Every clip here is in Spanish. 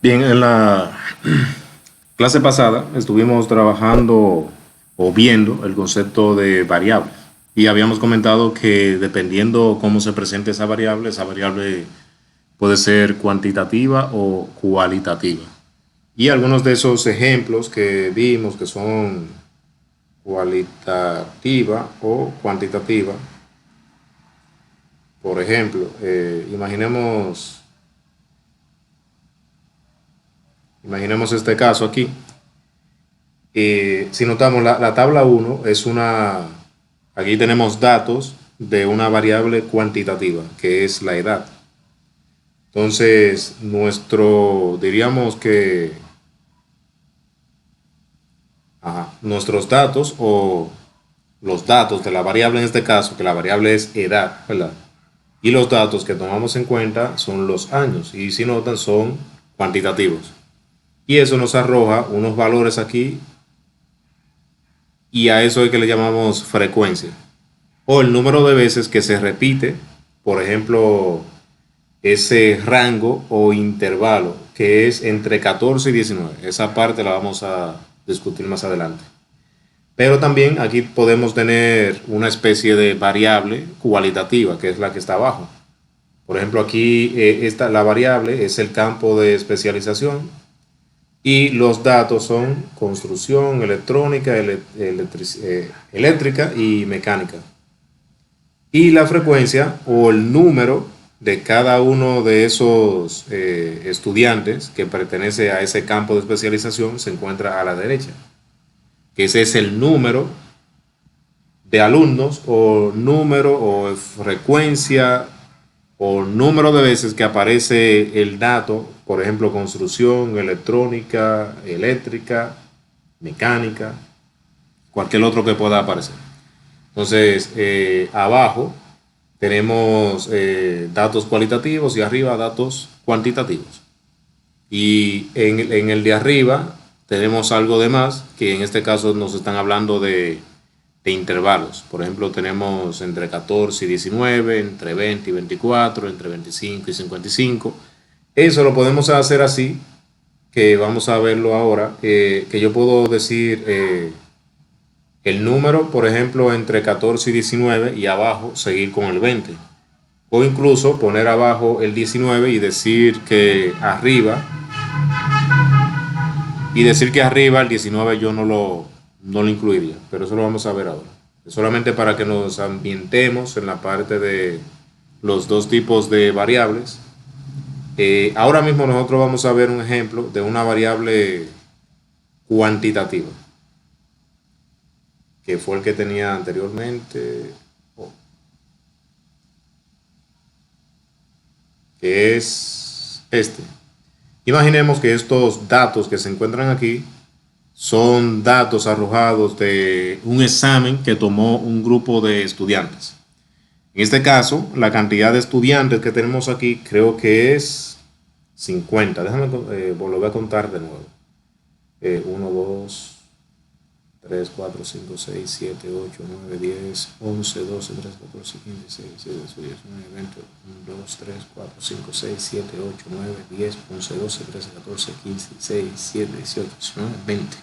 Bien, en la clase pasada estuvimos trabajando o viendo el concepto de variable y habíamos comentado que dependiendo cómo se presente esa variable puede ser cuantitativa o cualitativa. Y algunos de esos ejemplos que vimos que son cualitativa o cuantitativa, por ejemplo, imaginemos este caso aquí. Si notamos, la tabla uno es aquí tenemos datos de una variable cuantitativa, que es la edad. Entonces, diríamos que nuestros datos o los datos de la variable en este caso, que la variable es edad, ¿verdad? Y los datos que tomamos en cuenta son los años y si notan son cuantitativos. Y eso nos arroja unos valores aquí y a eso es que le llamamos frecuencia. O el número de veces que se repite, por ejemplo, ese rango o intervalo que es entre 14 y 19. Esa parte la vamos a discutir más adelante. Pero también aquí podemos tener una especie de variable cualitativa, que es la que está abajo. Por ejemplo, aquí la variable es el campo de especialización y los datos son construcción, electrónica, eléctrica y mecánica. Y la frecuencia o el número de cada uno de esos estudiantes que pertenece a ese campo de especialización se encuentra a la derecha, que ese es el número de alumnos o número o frecuencia o número de veces que aparece el dato, por ejemplo, construcción, electrónica, eléctrica, mecánica, cualquier otro que pueda aparecer. Entonces, abajo tenemos datos cualitativos y arriba datos cuantitativos. Y en el de arriba tenemos algo de más, que en este caso nos están hablando de intervalos. Por ejemplo, tenemos entre 14 y 19, entre 20 y 24, entre 25 y 55. Eso lo podemos hacer así, que vamos a verlo ahora, que yo puedo decir el número, por ejemplo, entre 14 y 19 y abajo seguir con el 20. O incluso poner abajo el 19 y decir que arriba el 19 yo no lo incluiría, pero eso lo vamos a ver ahora. Solamente para que nos ambientemos en la parte de los dos tipos de variables. Ahora mismo nosotros vamos a ver un ejemplo de una variable cuantitativa, que fue el que tenía anteriormente, que es este. Imaginemos que estos datos que se encuentran aquí son datos arrojados de un examen que tomó un grupo de estudiantes. En este caso, la cantidad de estudiantes que tenemos aquí creo que es 50. Déjame volver a contar de nuevo. 1, 2, 3, 4, 5, 6, 7, 8, 9, 10, 11, 12, 13, 14, 15, 16, 17, 18, 19, 20, 1, 2, 3, 4, 5, 6, 7, 8, 9, 10, 11, 12, 13, 14, 15, 16, 17, 18, 19, 20.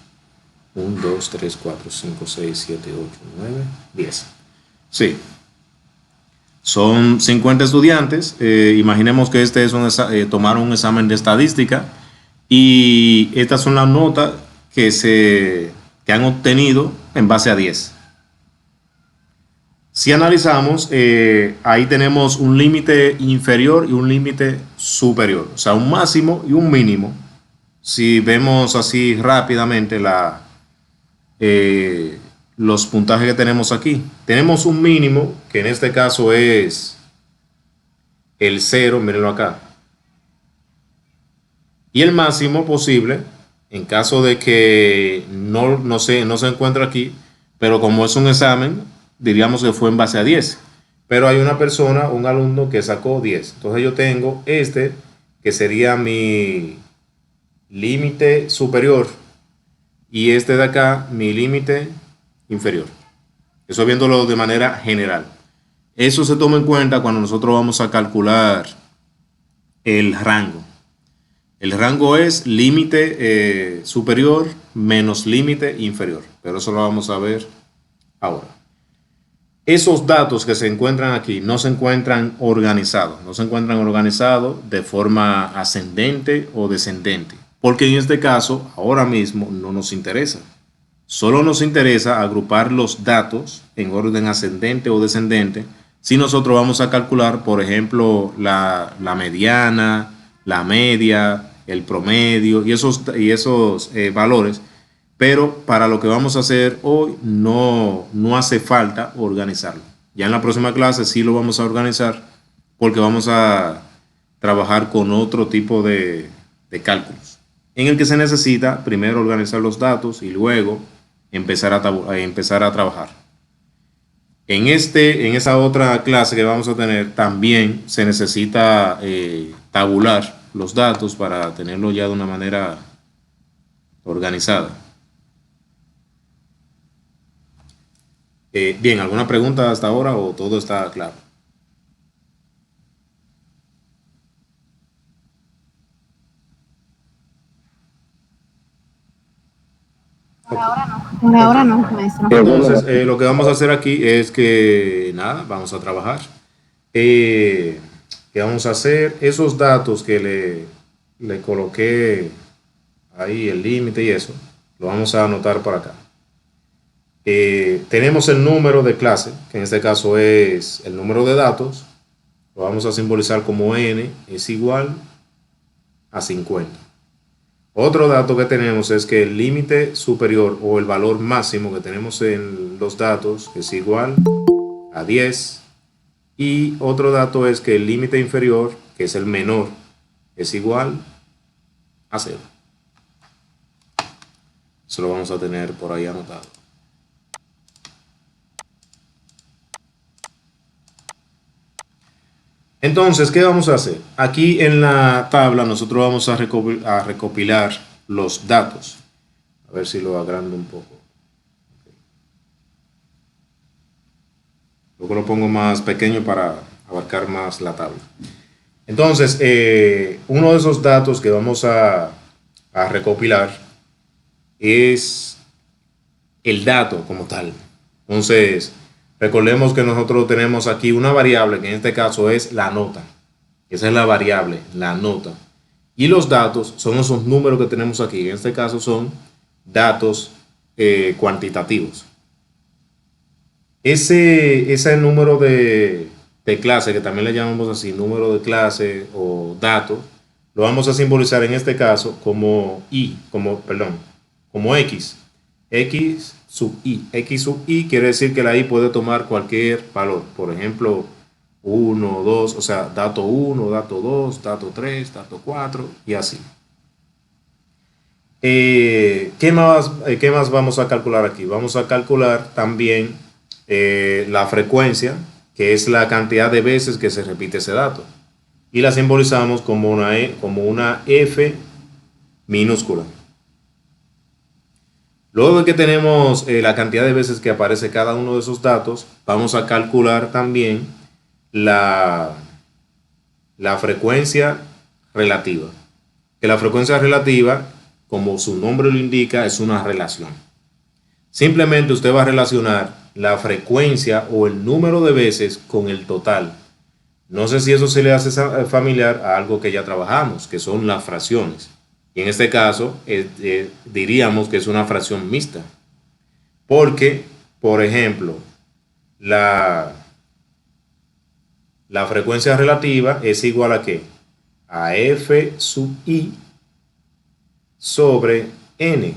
1, 2, 3, 4, 5, 6, 7, 8, 9, 10. Sí, son 50 estudiantes. Imaginemos que tomaron un examen de estadística y estas son las notas que han obtenido en base a 10. Si analizamos, ahí tenemos un límite inferior y un límite superior, o sea, un máximo y un mínimo. Si vemos así rápidamente los puntajes que tenemos aquí, tenemos un mínimo que en este caso es el 0, mírenlo acá, y el máximo posible en caso de que no se encuentre aquí, pero como es un examen, diríamos que fue en base a 10. Pero hay una persona, un alumno que sacó 10. Entonces yo tengo este, que sería mi límite superior, y este de acá, mi límite inferior. Eso viéndolo de manera general. Eso se toma en cuenta cuando nosotros vamos a calcular el rango. El rango es límite superior menos límite inferior, pero eso lo vamos a ver ahora. Esos datos que se encuentran aquí no se encuentran organizados, no se encuentran organizados de forma ascendente o descendente, porque en este caso ahora mismo no nos interesa. Solo nos interesa agrupar los datos en orden ascendente o descendente si nosotros vamos a calcular, por ejemplo, la mediana, la media, el promedio y esos valores. Pero para lo que vamos a hacer hoy no hace falta organizarlo. Ya en la próxima clase sí lo vamos a organizar porque vamos a trabajar con otro tipo de cálculos en el que se necesita primero organizar los datos y luego empezar a trabajar. En esa otra clase que vamos a tener también se necesita tabular los datos para tenerlo ya de una manera organizada. Bien, ¿alguna pregunta hasta ahora o todo está claro? Por ahora no, maestro. Entonces, lo que vamos a hacer aquí es que, nada, vamos a trabajar. ¿Qué vamos a hacer? Esos datos que le coloqué ahí, el límite y eso, lo vamos a anotar por acá. Tenemos el número de clase, que en este caso es el número de datos, lo vamos a simbolizar como n es igual a 50. Otro dato que tenemos es que el límite superior o el valor máximo que tenemos en los datos es igual a 10. Y otro dato es que el límite inferior, que es el menor, es igual a 0. Eso lo vamos a tener por ahí anotado. Entonces, ¿qué vamos a hacer? Aquí en la tabla nosotros vamos a recopilar los datos. A ver si lo agrando un poco. Luego lo pongo más pequeño para abarcar más la tabla. Entonces, uno de esos datos que vamos a recopilar es el dato como tal. Entonces, recordemos que nosotros tenemos aquí una variable que en este caso es la nota. Esa es la variable, la nota. Y los datos son esos números que tenemos aquí. En este caso son datos cuantitativos. Ese número de clase, que también le llamamos así, número de clase o datos, lo vamos a simbolizar en este caso como como X. X sub I. X sub I quiere decir que la I puede tomar cualquier valor. Por ejemplo, 1, 2, o sea, dato 1, dato 2, dato 3, dato 4 y así. ¿Qué más vamos a calcular aquí? Vamos a calcular también la frecuencia, que es la cantidad de veces que se repite ese dato. Y la simbolizamos como una F minúscula. Luego de que tenemos la cantidad de veces que aparece cada uno de esos datos, vamos a calcular también la frecuencia relativa. Que la frecuencia relativa, como su nombre lo indica, es una relación. Simplemente usted va a relacionar la frecuencia o el número de veces con el total. No sé si eso se le hace familiar a algo que ya trabajamos, que son las fracciones. Y en este caso, diríamos que es una fracción mixta. Porque, por ejemplo, la frecuencia relativa es igual a ¿qué? A F sub I sobre N.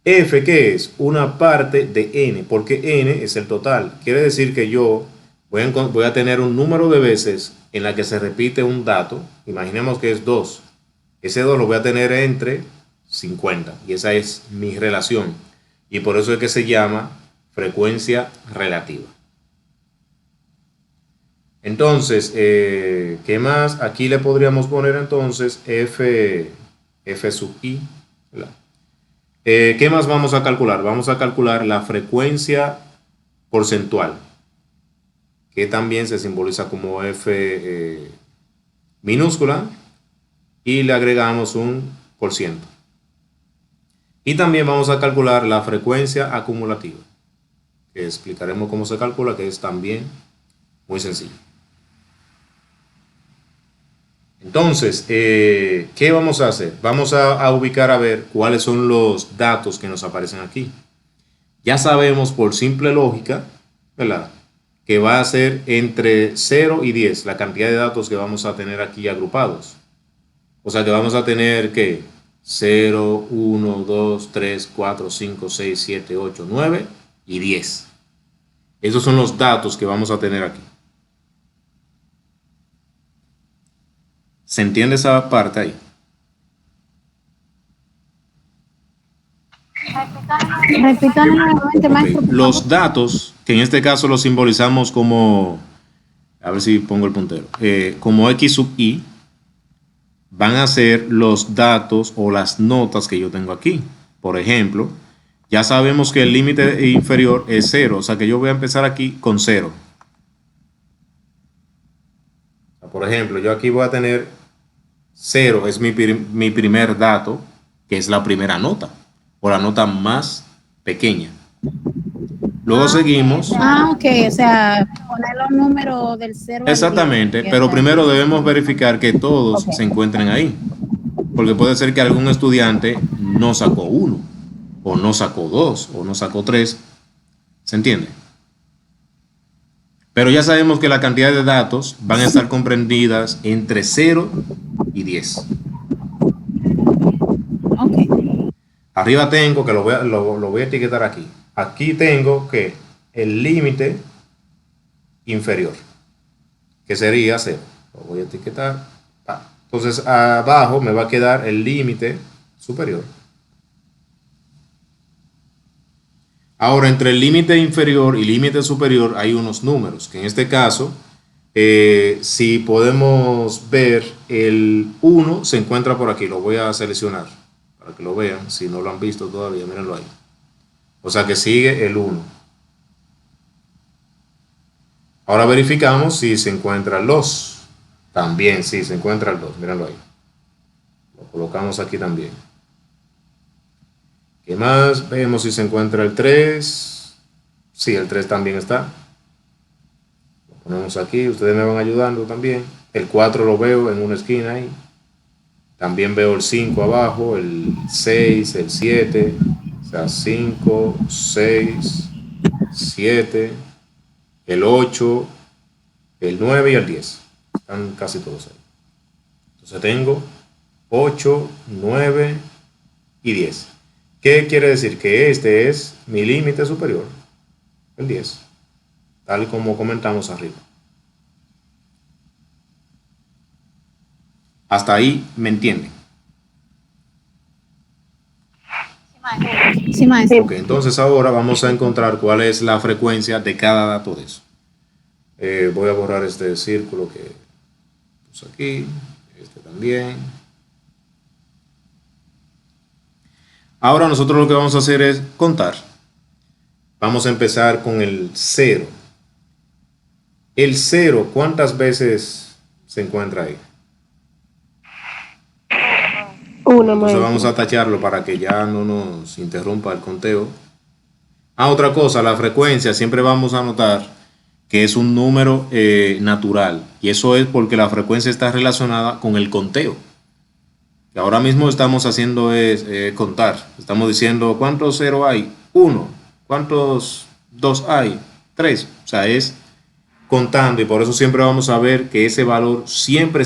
F, ¿qué es? Una parte de N, porque N es el total. Quiere decir que yo voy a tener un número de veces en la que se repite un dato. Imaginemos que es 2. Ese 2 lo voy a tener entre 50 y esa es mi relación. Y por eso es que se llama frecuencia relativa. Entonces, ¿qué más? Aquí le podríamos poner entonces F sub I, ¿verdad? ¿Qué más vamos a calcular? Vamos a calcular la frecuencia porcentual, que también se simboliza como F minúscula y le agregamos un por ciento. Y también vamos a calcular la frecuencia acumulativa, que explicaremos cómo se calcula, que es también muy sencillo. Entonces, ¿qué vamos a hacer? Vamos a ubicar a ver cuáles son los datos que nos aparecen aquí. Ya sabemos por simple lógica, ¿verdad?, que va a ser entre 0 y 10 la cantidad de datos que vamos a tener aquí agrupados. O sea que vamos a tener que 0, 1, 2, 3, 4, 5, 6, 7, 8, 9 y 10. Esos son los datos que vamos a tener aquí. ¿Se entiende esa parte ahí? Repítame nuevamente, maestro. Okay. Los datos, que en este caso los simbolizamos como, a ver si pongo el puntero, como X sub I, van a ser los datos o las notas que yo tengo aquí. Por ejemplo, ya sabemos que el límite inferior es 0, o sea que yo voy a empezar aquí con 0. Por ejemplo, yo aquí voy a tener 0, es mi primer dato, que es la primera nota, o la nota más pequeña. Luego seguimos. Ok, o sea, poner los números del 0 al 10. Exactamente, pero primero debemos verificar que todos se encuentren ahí, porque puede ser que algún estudiante no sacó 1, o no sacó 2, o no sacó 3, ¿se entiende? Pero ya sabemos que la cantidad de datos van a estar comprendidas entre 0 y 10. Ok. Arriba tengo, que lo voy a etiquetar aquí. Aquí tengo que el límite inferior, que sería 0. Lo voy a etiquetar. Entonces abajo me va a quedar el límite superior. Ahora, entre el límite inferior y límite superior hay unos números, que en este caso, si podemos ver, el 1 se encuentra por aquí. Lo voy a seleccionar para que lo vean, si no lo han visto todavía, mírenlo ahí. O sea que sigue el 1. Ahora verificamos si se encuentra el 2. También sí, se encuentra el 2, mírenlo ahí. Lo colocamos aquí también. ¿Qué más? Vemos si se encuentra el 3. Sí, el 3 también está. Lo ponemos aquí, ustedes me van ayudando también. El 4 lo veo en una esquina ahí. También veo el 5 abajo, el 6, el 7. O sea, 5, 6, 7, el 8, el 9 y el 10. Están casi todos ahí. Entonces tengo 8, 9 y 10. ¿Qué quiere decir? Que este es mi límite superior, el 10, tal y como comentamos arriba. Hasta ahí me entienden. Sí, maestro. Ok, entonces ahora vamos a encontrar cuál es la frecuencia de cada dato de eso. Voy a borrar este círculo que puse aquí, este también. Ahora nosotros lo que vamos a hacer es contar. Vamos a empezar con el 0. El 0, ¿cuántas veces se encuentra ahí? Una, Entonces maestro. vamos a tacharlo para que ya no nos interrumpa el conteo. Otra cosa, la frecuencia, siempre vamos a notar que es un número natural. Y eso es porque la frecuencia está relacionada con el conteo. Que ahora mismo estamos haciendo es contar. Estamos diciendo, ¿cuántos 0 hay? 1. ¿Cuántos 2 hay? 3. O sea, es contando, y por eso siempre vamos a ver que ese valor siempre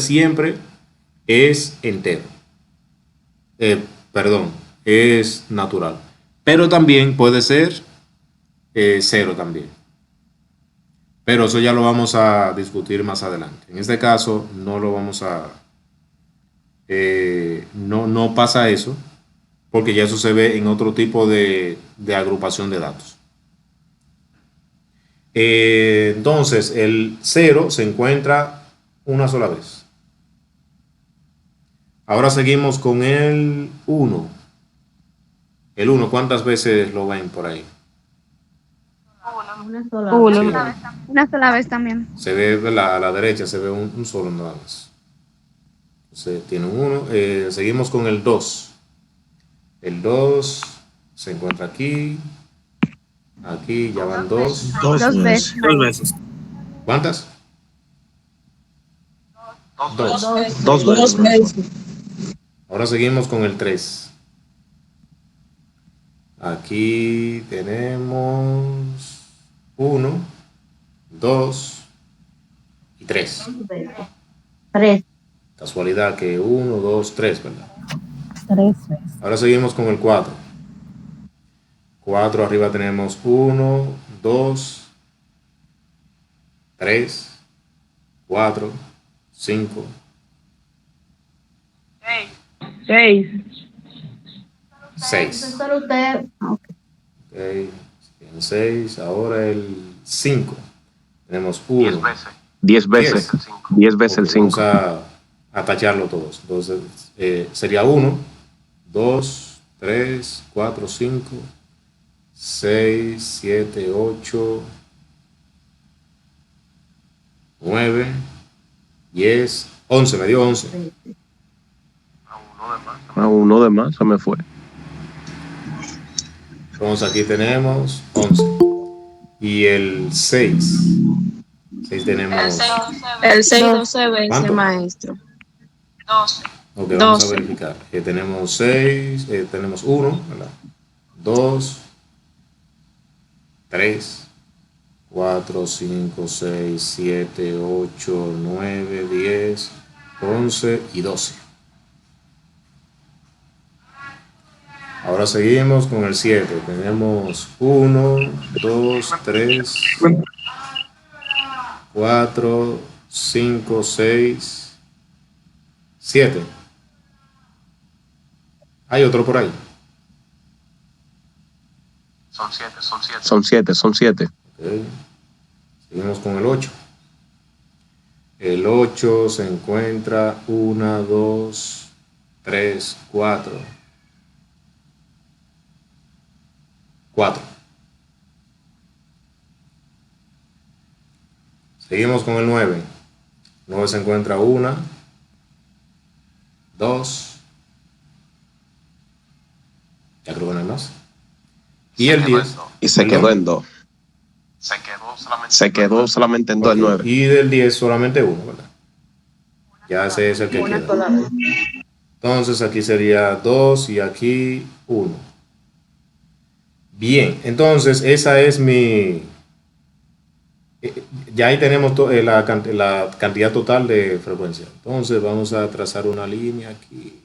es entero. Perdón, es natural. Pero también puede ser 0 también. Pero eso ya lo vamos a discutir más adelante. En este caso no lo vamos a... no pasa eso, porque ya eso se ve en otro tipo de agrupación de datos. Entonces, el 0 se encuentra una sola vez. Ahora seguimos con el 1. El 1, ¿cuántas veces lo ven por ahí? Una sola. Una. Una sola vez también. Se ve, ¿verdad? A la derecha se ve un solo nada más. Entonces tiene un 1. Seguimos con el 2. El 2 se encuentra aquí. Aquí ya van 2. Dos Dos veces. veces. Dos veces. ¿Cuántas? 2. Dos veces. Ahora seguimos con el 3. Aquí tenemos 1, 2 y 3. 3. Casualidad que 1, 2, 3, ¿verdad? 3 veces. Ahora seguimos con el 4. 4 arriba tenemos 1, 2, 3, 4, 5, 6. 6. Solo usted. Ok. Okay. 6. Ahora el 5. Tenemos 1. 10 veces. 10 veces el 5. Vamos a tacharlo todos. Entonces sería 1, 2, 3, 4, 5, 6, 7, 8, 9, 10, 11. Me dio 11. A uno de más se me fue. Entonces aquí tenemos 11. Y el 6. 6 tenemos. El 6 12 veces, ¿Cuánto? maestro. Ok, vamos 12. a verificar. Tenemos 6, tenemos 1, ¿verdad? 2, 3, 4, 5, 6, 7, 8, 9, 10, 11 y 12. Ahora seguimos con el 7. Tenemos 1, 2, 3, 4, 5, 6, 7. Hay otro por ahí. Son 7. Okay. Seguimos con el 8. El 8 se encuentra 1, 2, 3, 4. 4. Seguimos con el 9. 9 se encuentra 1, 2. Ya creo que no hay más. Y el 10. Y se Perdón. quedó en 2. Se quedó solamente en 2 el Ok. 9. Y del 10 solamente 1, ¿verdad? Ya ese es el que queda. Entonces aquí sería 2 y aquí 1. Bien, entonces esa es mi... ya ahí tenemos la cantidad total de frecuencia. Entonces vamos a trazar una línea aquí.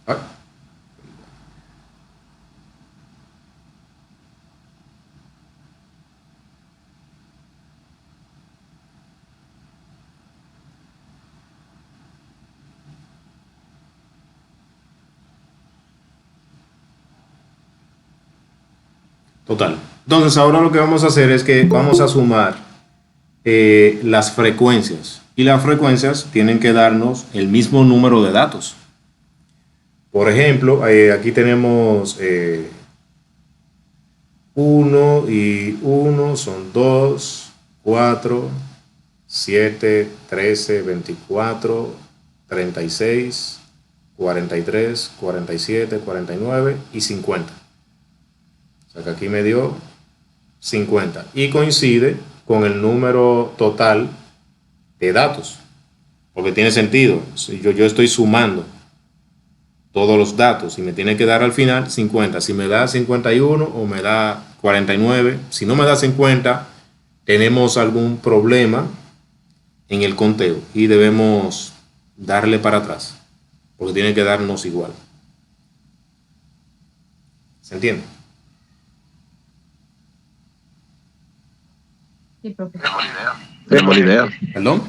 Ah. Total. Entonces ahora lo que vamos a hacer es que vamos a sumar las frecuencias. Y las frecuencias tienen que darnos el mismo número de datos. Por ejemplo, aquí tenemos 1 y 1 son 2, 4, 7, 13, 24, 36, 43, 47, 49 y 50. O sea que aquí me dio 50 y coincide con el número total de datos, porque tiene sentido. Si yo estoy sumando todos los datos y me tiene que dar al final 50. Si me da 51 o me da 49, si no me da 50, tenemos algún problema en el conteo y debemos darle para atrás, porque tiene que darnos igual. ¿Se entiende? Tenemos la idea. ¿Perdón?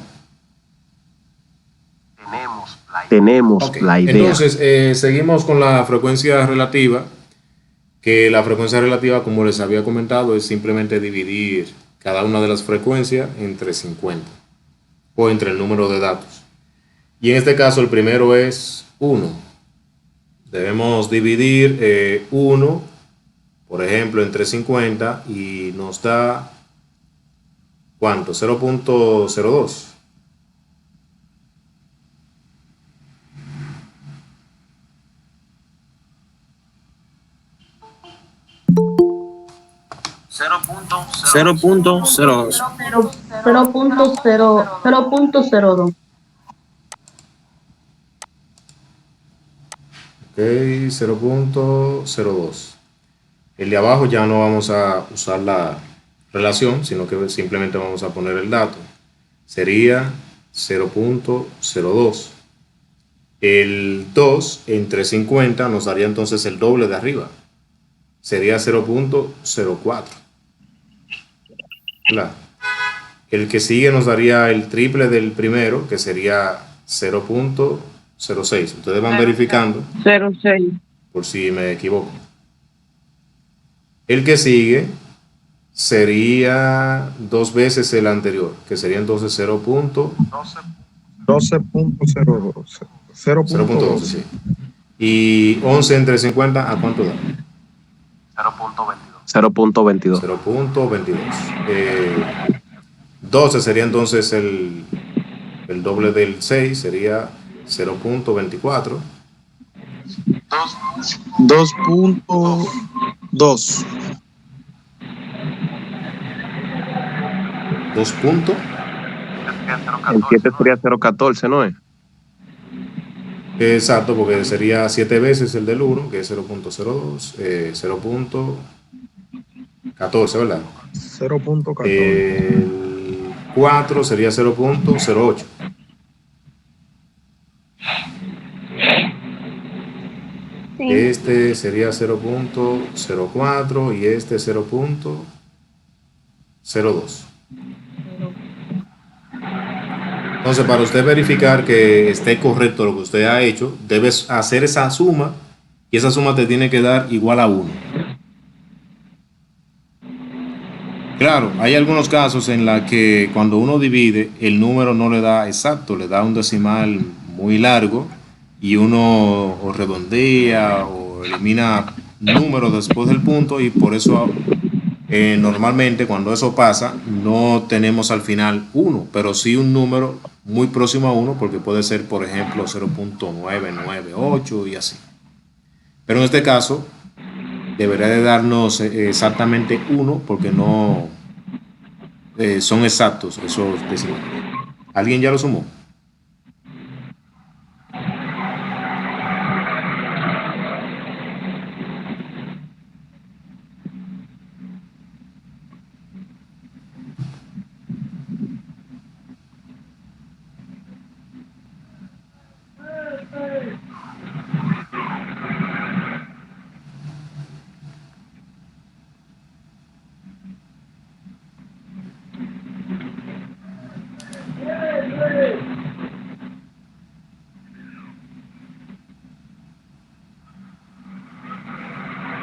Tenemos Ok, la idea. entonces seguimos con la frecuencia relativa, que la frecuencia relativa, como les había comentado, es simplemente dividir cada una de las frecuencias entre 50. o entre el número de datos. Y en este caso el primero es 1. Debemos dividir 1, por ejemplo, entre 50 y nos da, ¿cuánto? 0.02. Cero punto cero dos. 0.02. Ok, 0.02. El de abajo ya no vamos a usar la relación, sino que simplemente vamos a poner el dato. Sería 0.02. El 2 entre 50 nos daría entonces el doble de arriba. Sería 0.04. ¿Verdad? El que sigue nos daría el triple del primero, que sería 0.06. Ustedes van verificando 0.6. por si me equivoco. El que sigue sería 2 veces el anterior, que sería entonces 0.12. 0.12, sí. Y 11 entre 50, ¿a cuánto da? 0.22. 0.22. 12 sería entonces el doble del 6, sería 0.24. 2.2. 2 puntos. El 7 sería 0.14, ¿no es? Exacto, porque sería 7 veces el del 1, que es 0.02, 0.14, ¿verdad? 0.14. El 4 sería 0.08. Este sería 0.04 y este 0.02. Entonces, para usted verificar que esté correcto lo que usted ha hecho, debes hacer esa suma y esa suma te tiene que dar igual a 1. Claro, hay algunos casos en los que cuando uno divide, el número no le da exacto, le da un decimal muy largo y uno o redondea o elimina números después del punto y por eso normalmente cuando eso pasa no tenemos al final 1, pero sí un número muy próximo a 1 porque puede ser por ejemplo 0.998 y así. Pero en este caso debería de darnos exactamente 1 porque no son exactos esos decimales. ¿Alguien ya lo sumó?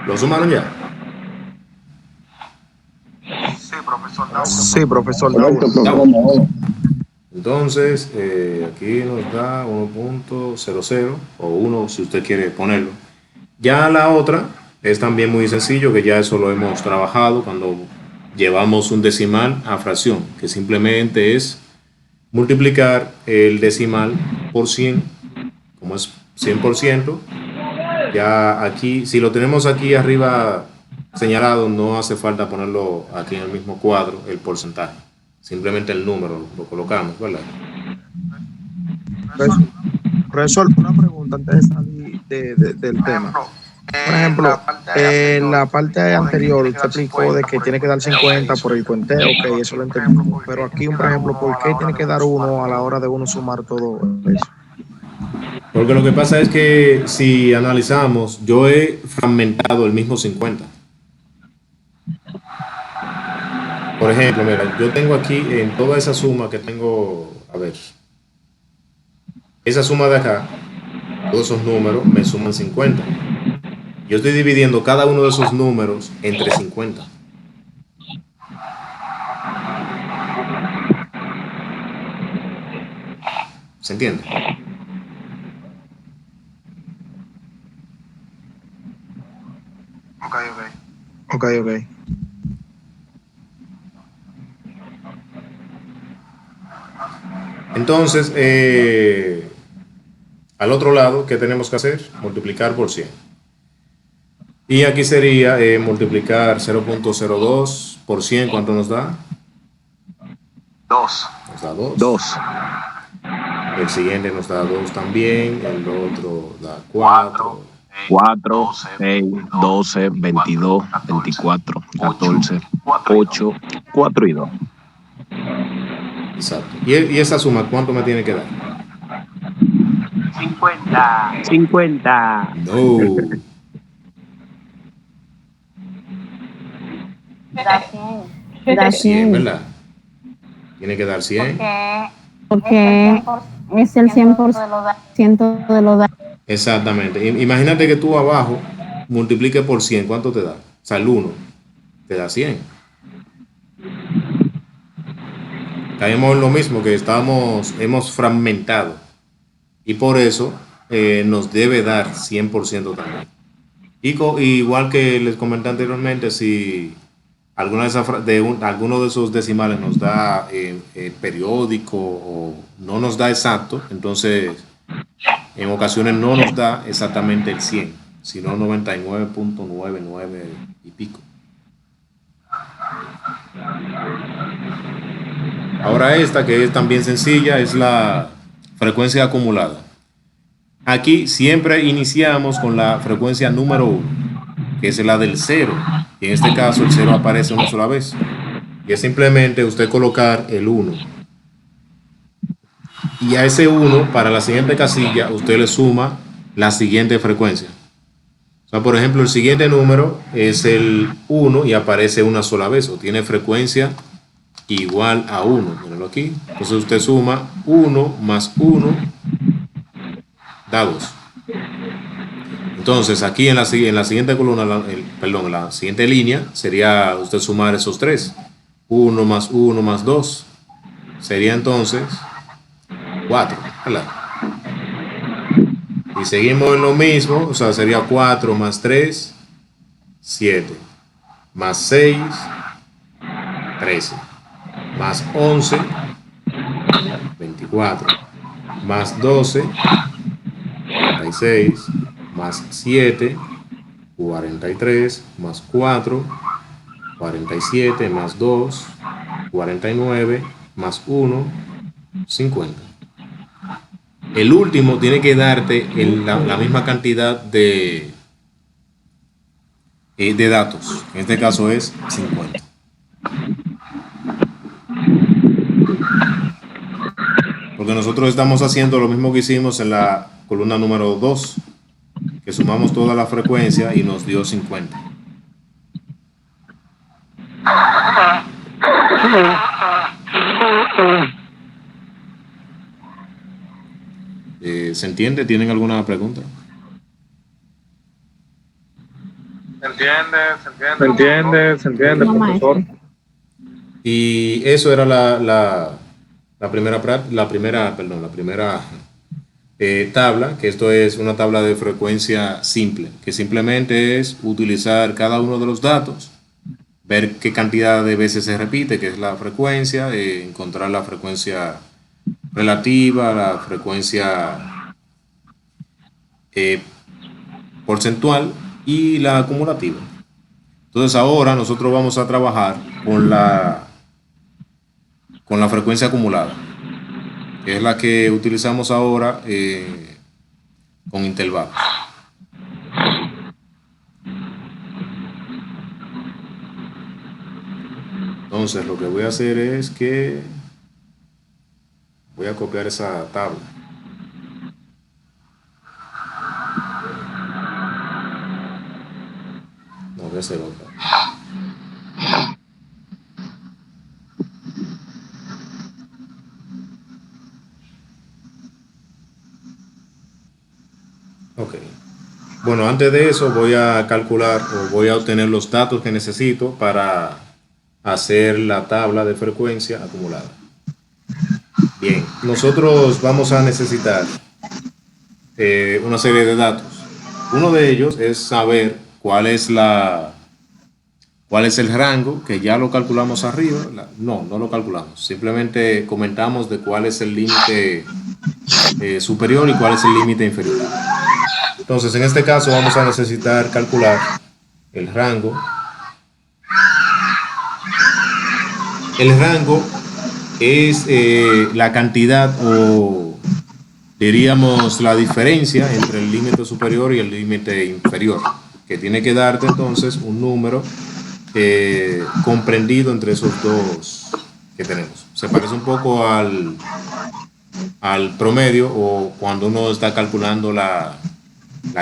¿Lo sumaron ya? Sí, profesor. Entonces, aquí nos da 1.00 o 1 si usted quiere ponerlo. Ya la otra es también muy sencillo, que ya eso lo hemos trabajado cuando llevamos un decimal a fracción, que simplemente es multiplicar el decimal por 100, como es 100%. Ya aquí, si lo tenemos aquí arriba señalado, no hace falta ponerlo aquí en el mismo cuadro, el porcentaje. Simplemente el número lo colocamos, ¿verdad? Profesor, una pregunta antes de salir del tema. Por ejemplo, en la parte anterior usted explicó de que tiene que dar 50 por el conteo, ok, eso lo entendimos. Pero aquí, por ejemplo, ¿por qué tiene que dar 1 a la hora de uno sumar todo eso? Porque lo que pasa es que si analizamos, yo he fragmentado el mismo 50. Por ejemplo, mira, yo tengo aquí en toda esa suma que tengo, a ver, esa suma de acá, todos esos números me suman 50. Yo estoy dividiendo cada uno de esos números entre 50. ¿Se entiende? Ok. Entonces, al otro lado, ¿qué tenemos que hacer? Multiplicar por 100. Y aquí sería multiplicar 0.02 por 100, ¿cuánto nos da? 2. Nos da 2. 2. El siguiente nos da 2 también, el otro da 4. 4, 6, 12, 22, 24, 14, 8, 4 y 2. Exacto. ¿Y esa suma cuánto me tiene que dar? 50. No. Da 100, 100. ¿verdad? Tiene que dar 100. Porque es el 100% de los datos. Exactamente. Imagínate que tú abajo multipliques por 100, ¿cuánto te da? O sea, el 1 te da 100. Caemos en lo mismo que hemos fragmentado. Y por eso nos debe dar 100% también. Igual que les comenté anteriormente, si alguno de esos decimales nos da periódico o no nos da exacto, entonces en ocasiones no nos da exactamente el 100, sino 99.99 y pico. Ahora esta, que es también sencilla, es la frecuencia acumulada. Aquí siempre iniciamos con la frecuencia número 1, que es la del 0. Y en este caso el 0 aparece una sola vez. Y es simplemente usted colocar el 1. Y a ese 1, para la siguiente casilla, usted le suma la siguiente frecuencia. O sea, por ejemplo, el siguiente número es el 1 y aparece una sola vez, o tiene frecuencia igual a 1. Mírenlo aquí. Entonces usted suma 1 más 1 da 2. Entonces aquí en la siguiente columna, en la siguiente línea, sería usted sumar esos 3. 1 más 1 más 2. Sería entonces 4. ¿Verdad? Y seguimos en lo mismo, o sea, sería 4 más 3, 7. Más 6, 13. Más 11, 24. Más 12, 46. Más 7, 43. Más 4, 47. Más 2, 49. Más 1, 50. El último tiene que darte la misma cantidad de datos. En este caso es 50. Porque nosotros estamos haciendo lo mismo que hicimos en la columna número 2, que sumamos toda la frecuencia y nos dio 50. ¿Se entiende? ¿Tienen alguna pregunta? Se entiende, No, profesor. maestro. Y eso era la primera tabla, que esto es una tabla de frecuencia simple, que simplemente es utilizar cada uno de los datos, ver qué cantidad de veces se repite, que es la frecuencia, encontrar la frecuencia relativa, la frecuencia porcentual y la acumulativa. Entonces ahora nosotros vamos a trabajar con la frecuencia acumulada, que es la que utilizamos ahora con intervalos. Entonces lo que voy a hacer es que voy a copiar esa tabla. No, voy a hacer otra. Ok. Bueno, antes de eso voy a calcular o voy a obtener los datos que necesito para hacer la tabla de frecuencia acumulada. Bien. nosotros vamos a necesitar una serie de datos. Uno de ellos es saber cuál es el rango, que ya lo calculamos arriba. No lo calculamos. Simplemente comentamos de cuál es el límite superior y cuál es el límite inferior. Entonces, en este caso vamos a necesitar calcular el rango. El rango es la cantidad o diríamos la diferencia entre el límite superior y el límite inferior, que tiene que darte entonces un número comprendido entre esos dos que tenemos. Se parece un poco al promedio o cuando uno está calculando la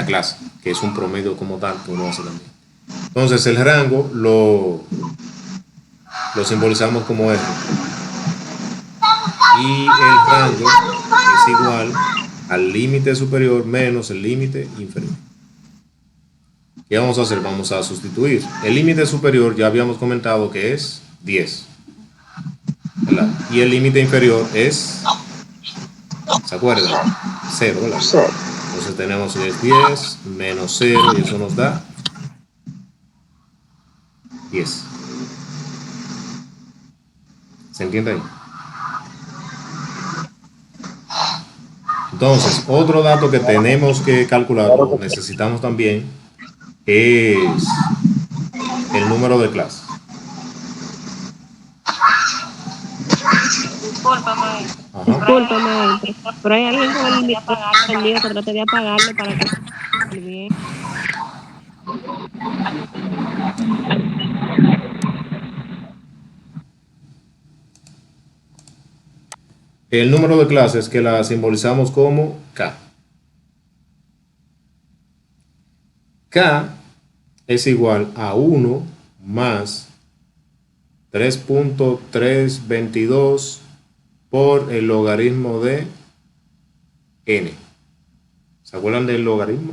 clase, que es un promedio como tal que uno hace también. Entonces el rango lo simbolizamos como R. Y el rango es igual al límite superior menos el límite inferior. ¿Qué vamos a hacer? Vamos a sustituir. El límite superior ya habíamos comentado que es 10. ¿Verdad? Y el límite inferior es, ¿se acuerdan? 0, ¿verdad? Entonces tenemos 10 menos 0 y eso nos da 10. ¿Se entiende ahí? Entonces, otro dato que tenemos que calcular, o necesitamos también, es el número de clase. Disculpa, maestro, pero hay alguien con el micrófono prendido que trate de apagarlo para que se bien. El número de clases que la simbolizamos como K. K es igual a 1 más 3.322 por el logaritmo de n. ¿Se acuerdan del logaritmo?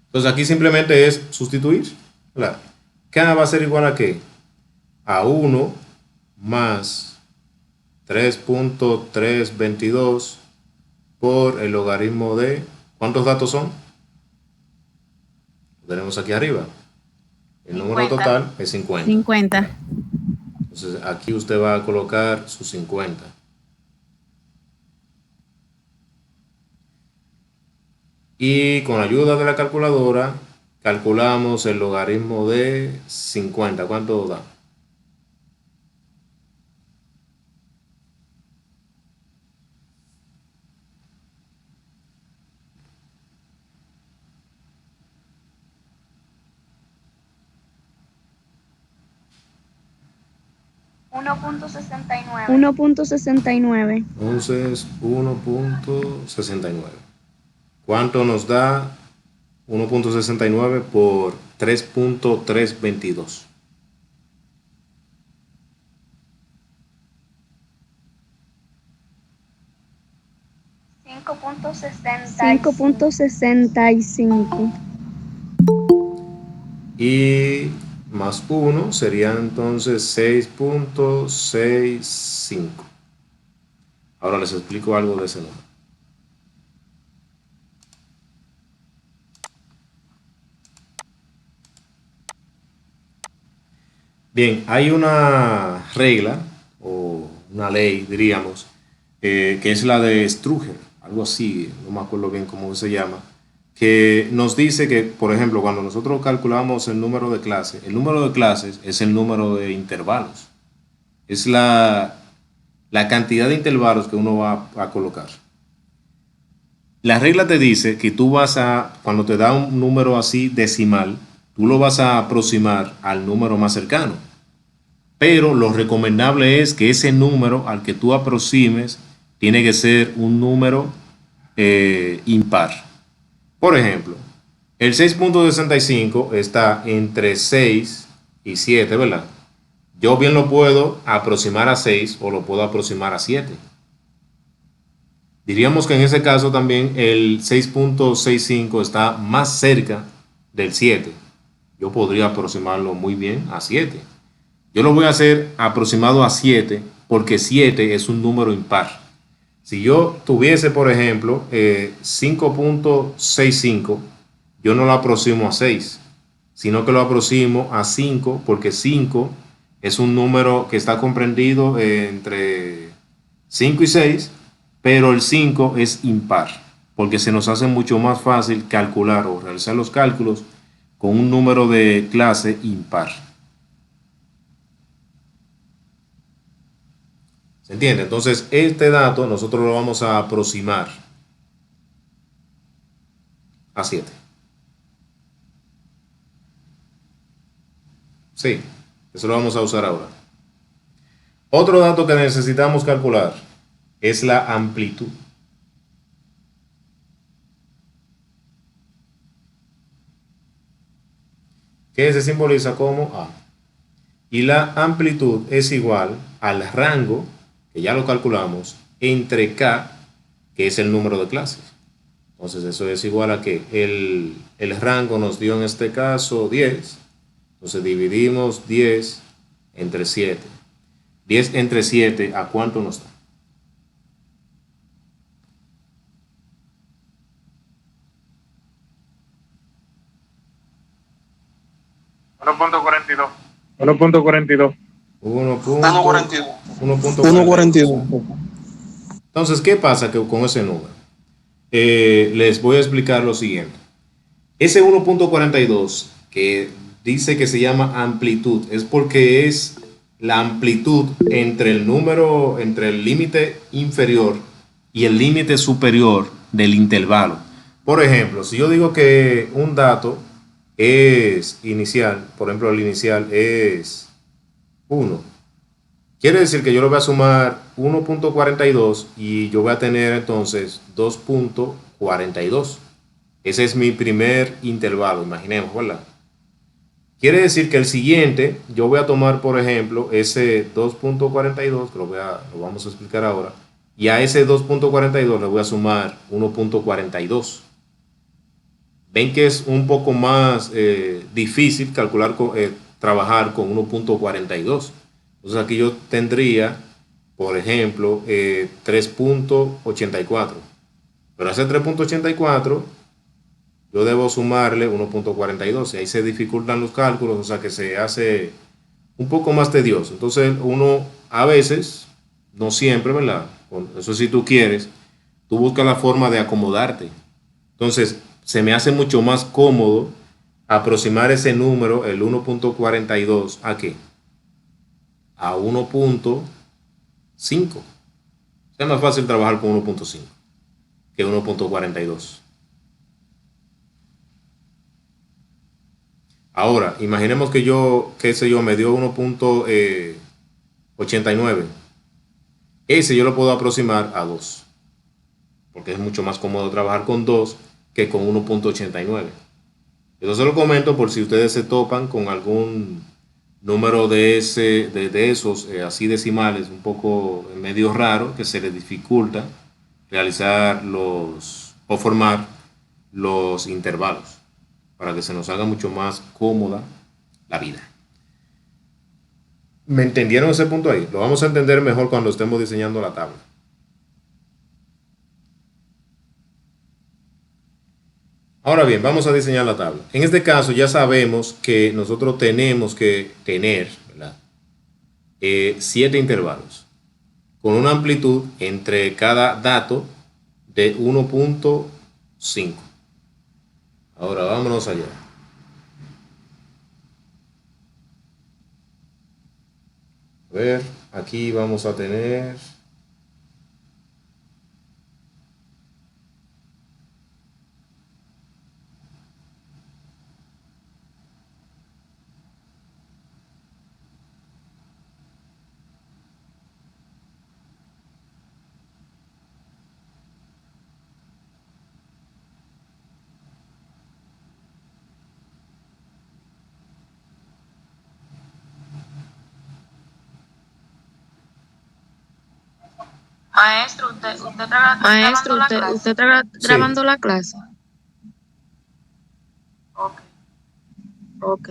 Entonces aquí simplemente es sustituir. ¿Verdad? K va a ser igual a ¿qué? A 1 más 3.322 por el logaritmo de... ¿Cuántos datos son? Lo tenemos aquí arriba. El número total es 50. 50. Entonces aquí usted va a colocar sus 50. Y con la ayuda de la calculadora calculamos el logaritmo de 50. ¿Cuánto da? 1.69. 1.69. Entonces 1.69. ¿Cuánto nos da 1.69 por 3.322? $5.65. Y más 1 sería entonces 6.65. Ahora les explico algo de ese número. Bien, hay una regla o una ley, diríamos, que es la de Struger, algo así, no me acuerdo bien cómo se llama, que nos dice que, por ejemplo, cuando nosotros calculamos el número de clases, el número de clases es el número de intervalos, es la cantidad de intervalos que uno va a colocar. La regla te dice que tú vas a, cuando te da un número así decimal, tú lo vas a aproximar al número más cercano. Pero lo recomendable es que ese número al que tú aproximes tiene que ser un número impar. Por ejemplo, el 6.65 está entre 6 y 7, ¿verdad? Yo bien lo puedo aproximar a 6 o lo puedo aproximar a 7. Diríamos que en ese caso también el 6.65 está más cerca del 7. Yo podría aproximarlo muy bien a 7. Yo lo voy a hacer aproximado a 7 porque 7 es un número impar. Si yo tuviese, por ejemplo, 5.65, yo no lo aproximo a 6, sino que lo aproximo a 5 porque 5 es un número que está comprendido entre 5 y 6, pero el 5 es impar, porque se nos hace mucho más fácil calcular o realizar los cálculos con un número de clase impar. ¿Se entiende? Entonces, este dato nosotros lo vamos a aproximar a 7. Sí, eso lo vamos a usar ahora. Otro dato que necesitamos calcular es la amplitud. Que se simboliza como A. Y la amplitud es igual al rango, que ya lo calculamos, entre K, que es el número de clases. Entonces eso es igual a que el rango nos dio en este caso 10. Entonces dividimos 10 entre 7. 10 entre 7, ¿a cuánto nos da? $1.42. 1.42. 1.42. Entonces, ¿qué pasa con ese número? Les voy a explicar lo siguiente. Ese 1.42 que dice que se llama amplitud es porque es la amplitud entre el número, entre el límite inferior y el límite superior del intervalo. Por ejemplo, si yo digo que un dato es inicial, por ejemplo, el inicial es 1, quiere decir que yo lo voy a sumar 1.42 y yo voy a tener entonces 2.42. Ese es mi primer intervalo, imaginemos, ¿verdad? Quiere decir que el siguiente, yo voy a tomar, por ejemplo, ese 2.42, que lo vamos a explicar ahora, y a ese 2.42 le voy a sumar 1.42. Ven que es un poco más difícil calcular, trabajar con 1.42. Entonces aquí yo tendría, por ejemplo, 3.84. Pero a ese 3.84 yo debo sumarle 1.42 y ahí se dificultan los cálculos, o sea que se hace un poco más tedioso. Entonces uno a veces, no siempre, ¿verdad? Eso si tú quieres, tú buscas la forma de acomodarte. Entonces se me hace mucho más cómodo aproximar ese número, el 1.42, ¿a qué? A 1.5. Es más fácil trabajar con 1.5 que 1.42. Ahora, imaginemos que yo, qué sé yo, me dio 1.89. Ese yo lo puedo aproximar a 2, porque es mucho más cómodo trabajar con 2 que con 1.89. Eso se lo comento por si ustedes se topan con algún número de esos así decimales un poco medio raro, que se les dificulta realizar o formar los intervalos, para que se nos haga mucho más cómoda la vida. ¿Me entendieron ese punto ahí? Lo vamos a entender mejor cuando estemos diseñando la tabla. Ahora bien, vamos a diseñar la tabla. En este caso ya sabemos que nosotros tenemos que tener, ¿verdad? 7 intervalos con una amplitud entre cada dato de 1.5. Ahora vámonos allá. A ver, aquí vamos a tener... Maestro, usted está Sí. grabando la clase. Ok.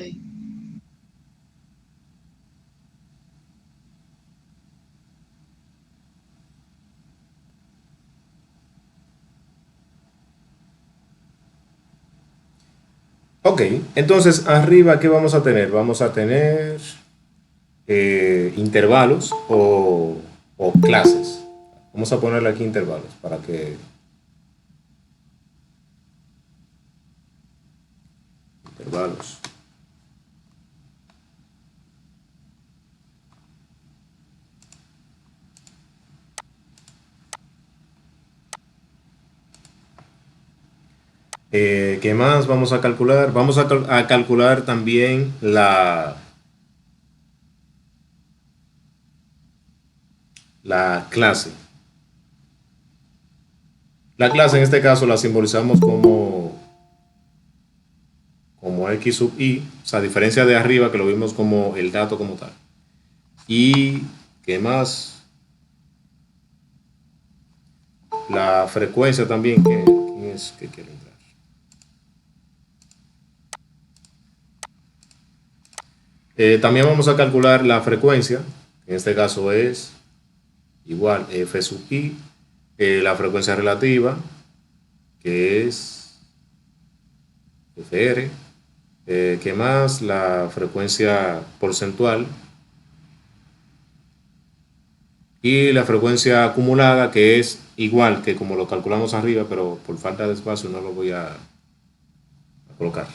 Ok, entonces arriba, ¿qué vamos a tener? Vamos a tener intervalos o clases. Vamos a ponerle aquí intervalos para que... Intervalos. ¿Qué más vamos a calcular? Vamos a calcular también la clase. La clase en este caso la simbolizamos como X sub I, o sea, a diferencia de arriba que lo vimos como el dato como tal. Y, ¿qué más? La frecuencia también, ¿quién es que quiere entrar? También vamos a calcular la frecuencia, en este caso es igual F sub I, la frecuencia relativa, que es FR, ¿qué más? La frecuencia porcentual y la frecuencia acumulada, que es igual que como lo calculamos arriba, pero por falta de espacio no lo voy a colocar.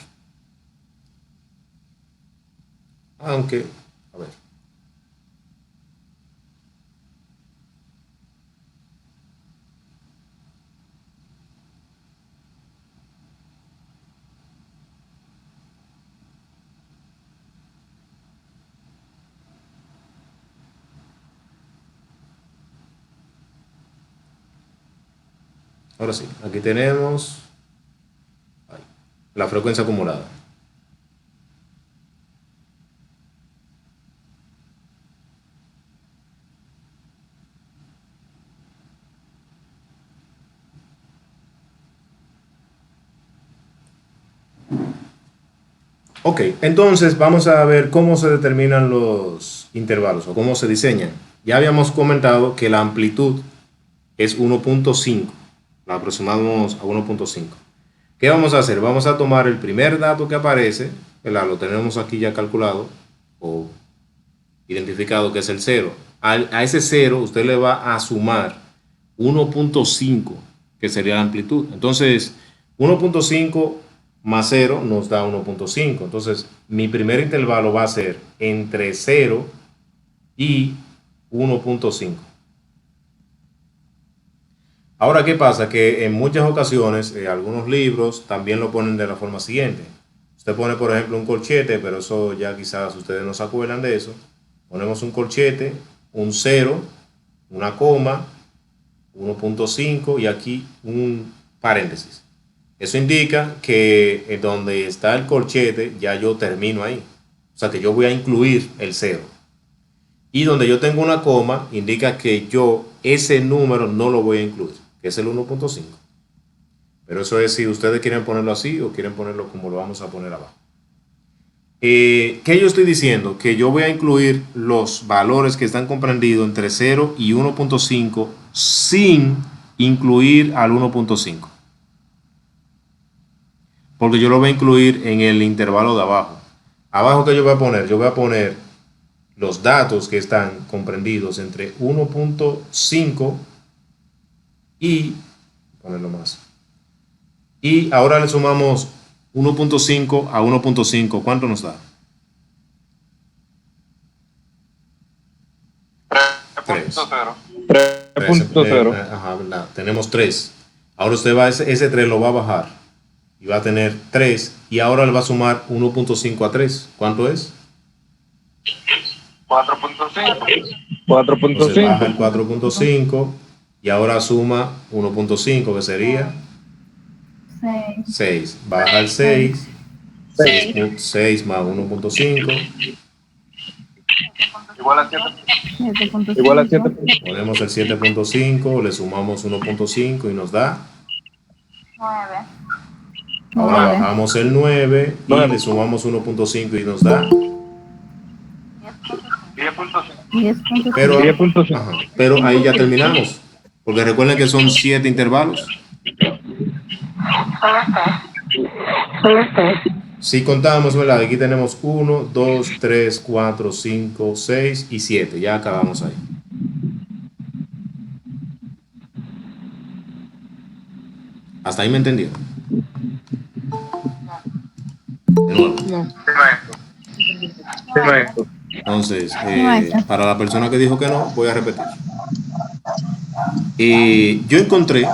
Aunque, a ver. Ahora sí, aquí tenemos la frecuencia acumulada. Ok, entonces vamos a ver cómo se determinan los intervalos o cómo se diseñan. Ya habíamos comentado que la amplitud es 1.5, la aproximamos a 1.5. ¿Qué vamos a hacer? Vamos a tomar el primer dato que aparece, ¿verdad? Lo tenemos aquí ya calculado o identificado, que es el 0. A ese 0 usted le va a sumar 1.5, que sería la amplitud. Entonces, 1.5 más 0 nos da 1.5. Entonces, mi primer intervalo va a ser entre 0 y 1.5. Ahora, ¿qué pasa? Que en muchas ocasiones, algunos libros también lo ponen de la forma siguiente. Usted pone, por ejemplo, un corchete, pero eso ya quizás ustedes no se acuerdan de eso. Ponemos un corchete, un 0, una coma, 1.5 y aquí un paréntesis. Eso indica que donde está el corchete ya yo termino ahí. O sea que yo voy a incluir el 0. Y donde yo tengo una coma indica que yo ese número no lo voy a incluir, que es el 1.5. Pero eso es si ustedes quieren ponerlo así o quieren ponerlo como lo vamos a poner abajo. ¿Qué yo estoy diciendo? Que yo voy a incluir los valores que están comprendidos entre 0 y 1.5 sin incluir al 1.5. Porque yo lo voy a incluir en el intervalo de abajo. Abajo, ¿qué yo voy a poner? Yo voy a poner los datos que están comprendidos entre 1.5 y ponerlo más. Y ahora le sumamos 1.5 a 1.5. ¿Cuánto nos da? 3.0. 3.0. Ajá, ¿verdad? Tenemos 3. Ahora usted va, ese 3 lo va a bajar y va a tener 3 y ahora le va a sumar 1.5 a 3. ¿Cuánto es? 4.5. Entonces baja el 4.5 y ahora suma 1.5 que sería 6. Baja el 6. 6 más 1.5 Igual a 7. 7.5. Igual a 7. Ponemos el 7.5, le sumamos 1.5 y nos da 9. Ahora bajamos el 9 y le sumamos 1.5 y nos da 10.5. pero, 10.5. ajá, pero ahí ya terminamos, porque recuerden que son 7 intervalos. Si contamos, ¿verdad? Aquí tenemos 1, 2, 3, 4, 5, 6 y 7. Ya acabamos ahí. ¿Hasta ahí me entendieron? De nuevo. No. Entonces, maestra. para la persona que dijo que no, voy a repetir. Yo encontré,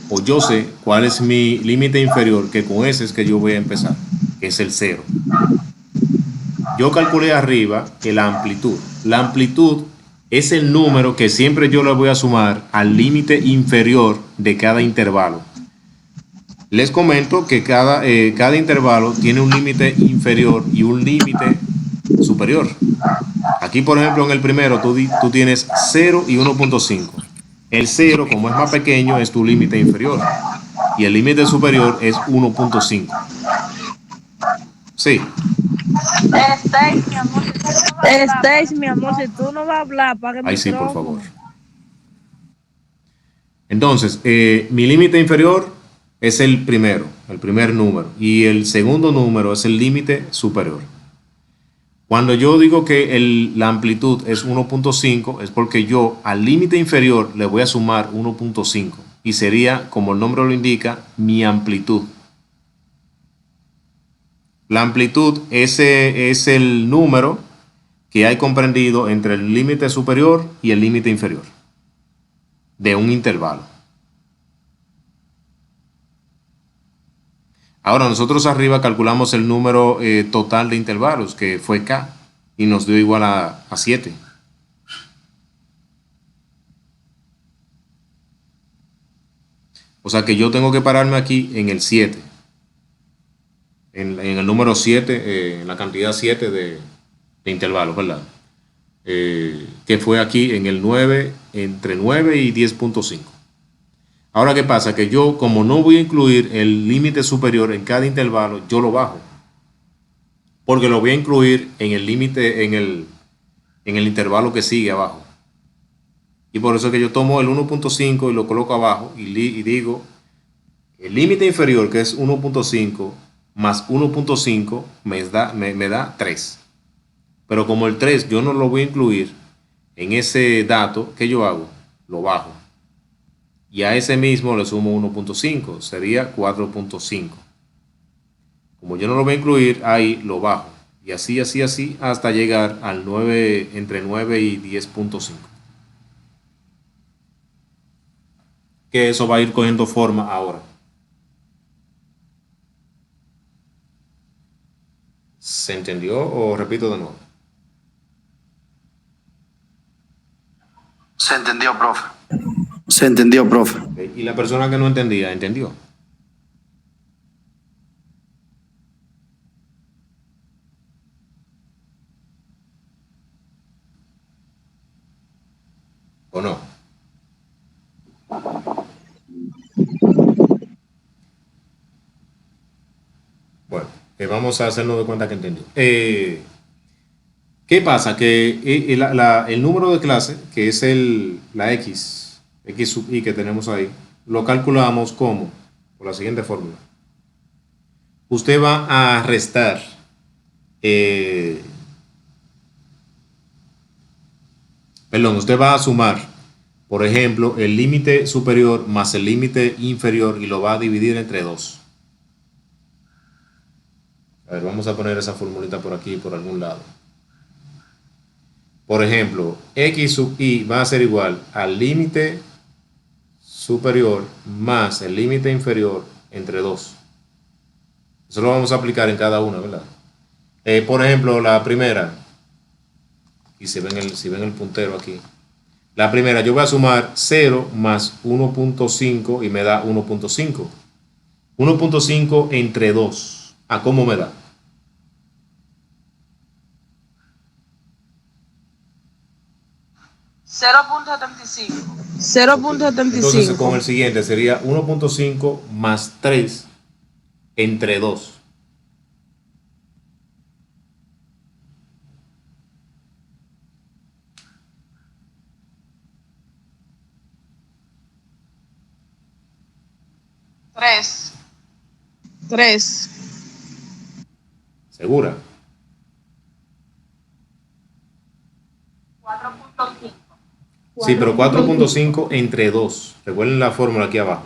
o yo sé, cuál es mi límite inferior, que con ese es que yo voy a empezar, que es el 0. Yo calculé arriba que la amplitud es el número que siempre yo le voy a sumar al límite inferior de cada intervalo. Les comento que cada intervalo tiene un límite inferior y un límite superior. Aquí, por ejemplo, en el primero tú tienes 0 y 1.5. El 0, como es más pequeño, es tu límite inferior. Y el límite superior es 1.5. Sí. Stacy, mi amor, si tú no vas a hablar, apaga el Ahí sí, por micrófono. favor. Entonces, mi límite inferior es el primero, el primer número. Y el segundo número es el límite superior. Cuando yo digo que la amplitud es 1.5, es porque yo al límite inferior le voy a sumar 1.5 y sería, como el nombre lo indica, mi amplitud. La amplitud es el número que hay comprendido entre el límite superior y el límite inferior de un intervalo. Ahora nosotros arriba calculamos el número total de intervalos, que fue K, y nos dio igual a 7. O sea que yo tengo que pararme aquí en el 7, en el número 7, en la cantidad 7 de intervalos, ¿verdad? Que fue aquí en el 9, entre 9 y 10.5. Ahora, ¿qué pasa? Que yo, como no voy a incluir el límite superior en cada intervalo, yo lo bajo. Porque lo voy a incluir en el límite, en el intervalo que sigue abajo. Y por eso es que yo tomo el 1.5 y lo coloco abajo y digo, el límite inferior, que es 1.5, más 1.5 me da 3. Pero como el 3 yo no lo voy a incluir en ese dato, ¿qué yo hago? Lo bajo. Y a ese mismo le sumo 1.5, sería 4.5. Como yo no lo voy a incluir, ahí lo bajo. Y así, hasta llegar al 9, entre 9 y 10.5. Que eso va a ir cogiendo forma ahora. ¿Se entendió o repito de nuevo? Se entendió, profe. Se entendió, profe. Okay. Y la persona que no entendía, ¿entendió? ¿O no? Bueno, vamos a hacernos de cuenta que entendió. ¿Qué pasa? Que el número de clase, que es la x sub i que tenemos ahí, lo calculamos como, por la siguiente fórmula. Usted va a restar usted va a sumar, por ejemplo, el límite superior más el límite inferior y lo va a dividir entre 2. A ver, vamos a poner esa formulita por aquí, por algún lado. Por ejemplo, x sub i va a ser igual al límite superior más el límite inferior entre 2. Eso lo vamos a aplicar en cada una, ¿verdad? Por ejemplo, la primera, y si ven el puntero aquí, la primera yo voy a sumar 0 más 1.5 y me da 1.5. 1.5 entre 2. ¿A cómo me da? 0.75. Entonces con el siguiente sería 1.5 más 3 entre 2. Tres. ¿Segura? 4.5. Sí, pero 4.5 entre 2. Recuerden la fórmula aquí abajo.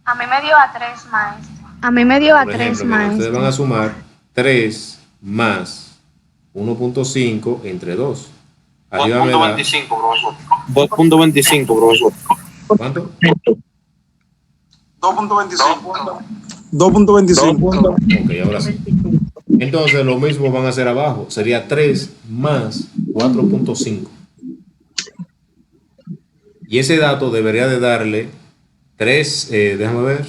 A mí me dio a 3, maestro. A mí me dio a Por 3, ejemplo, miren, ustedes van a maestro. sumar 3 más 1.5 entre 2. Arriba me da 2.25, profesor. 2.25, profesor. ¿cuánto? 2.25. 2.25. Ok, ahora sí. Entonces lo mismo van a hacer abajo. Sería 3 más 4.5. Y ese dato debería de darle 3, déjame ver.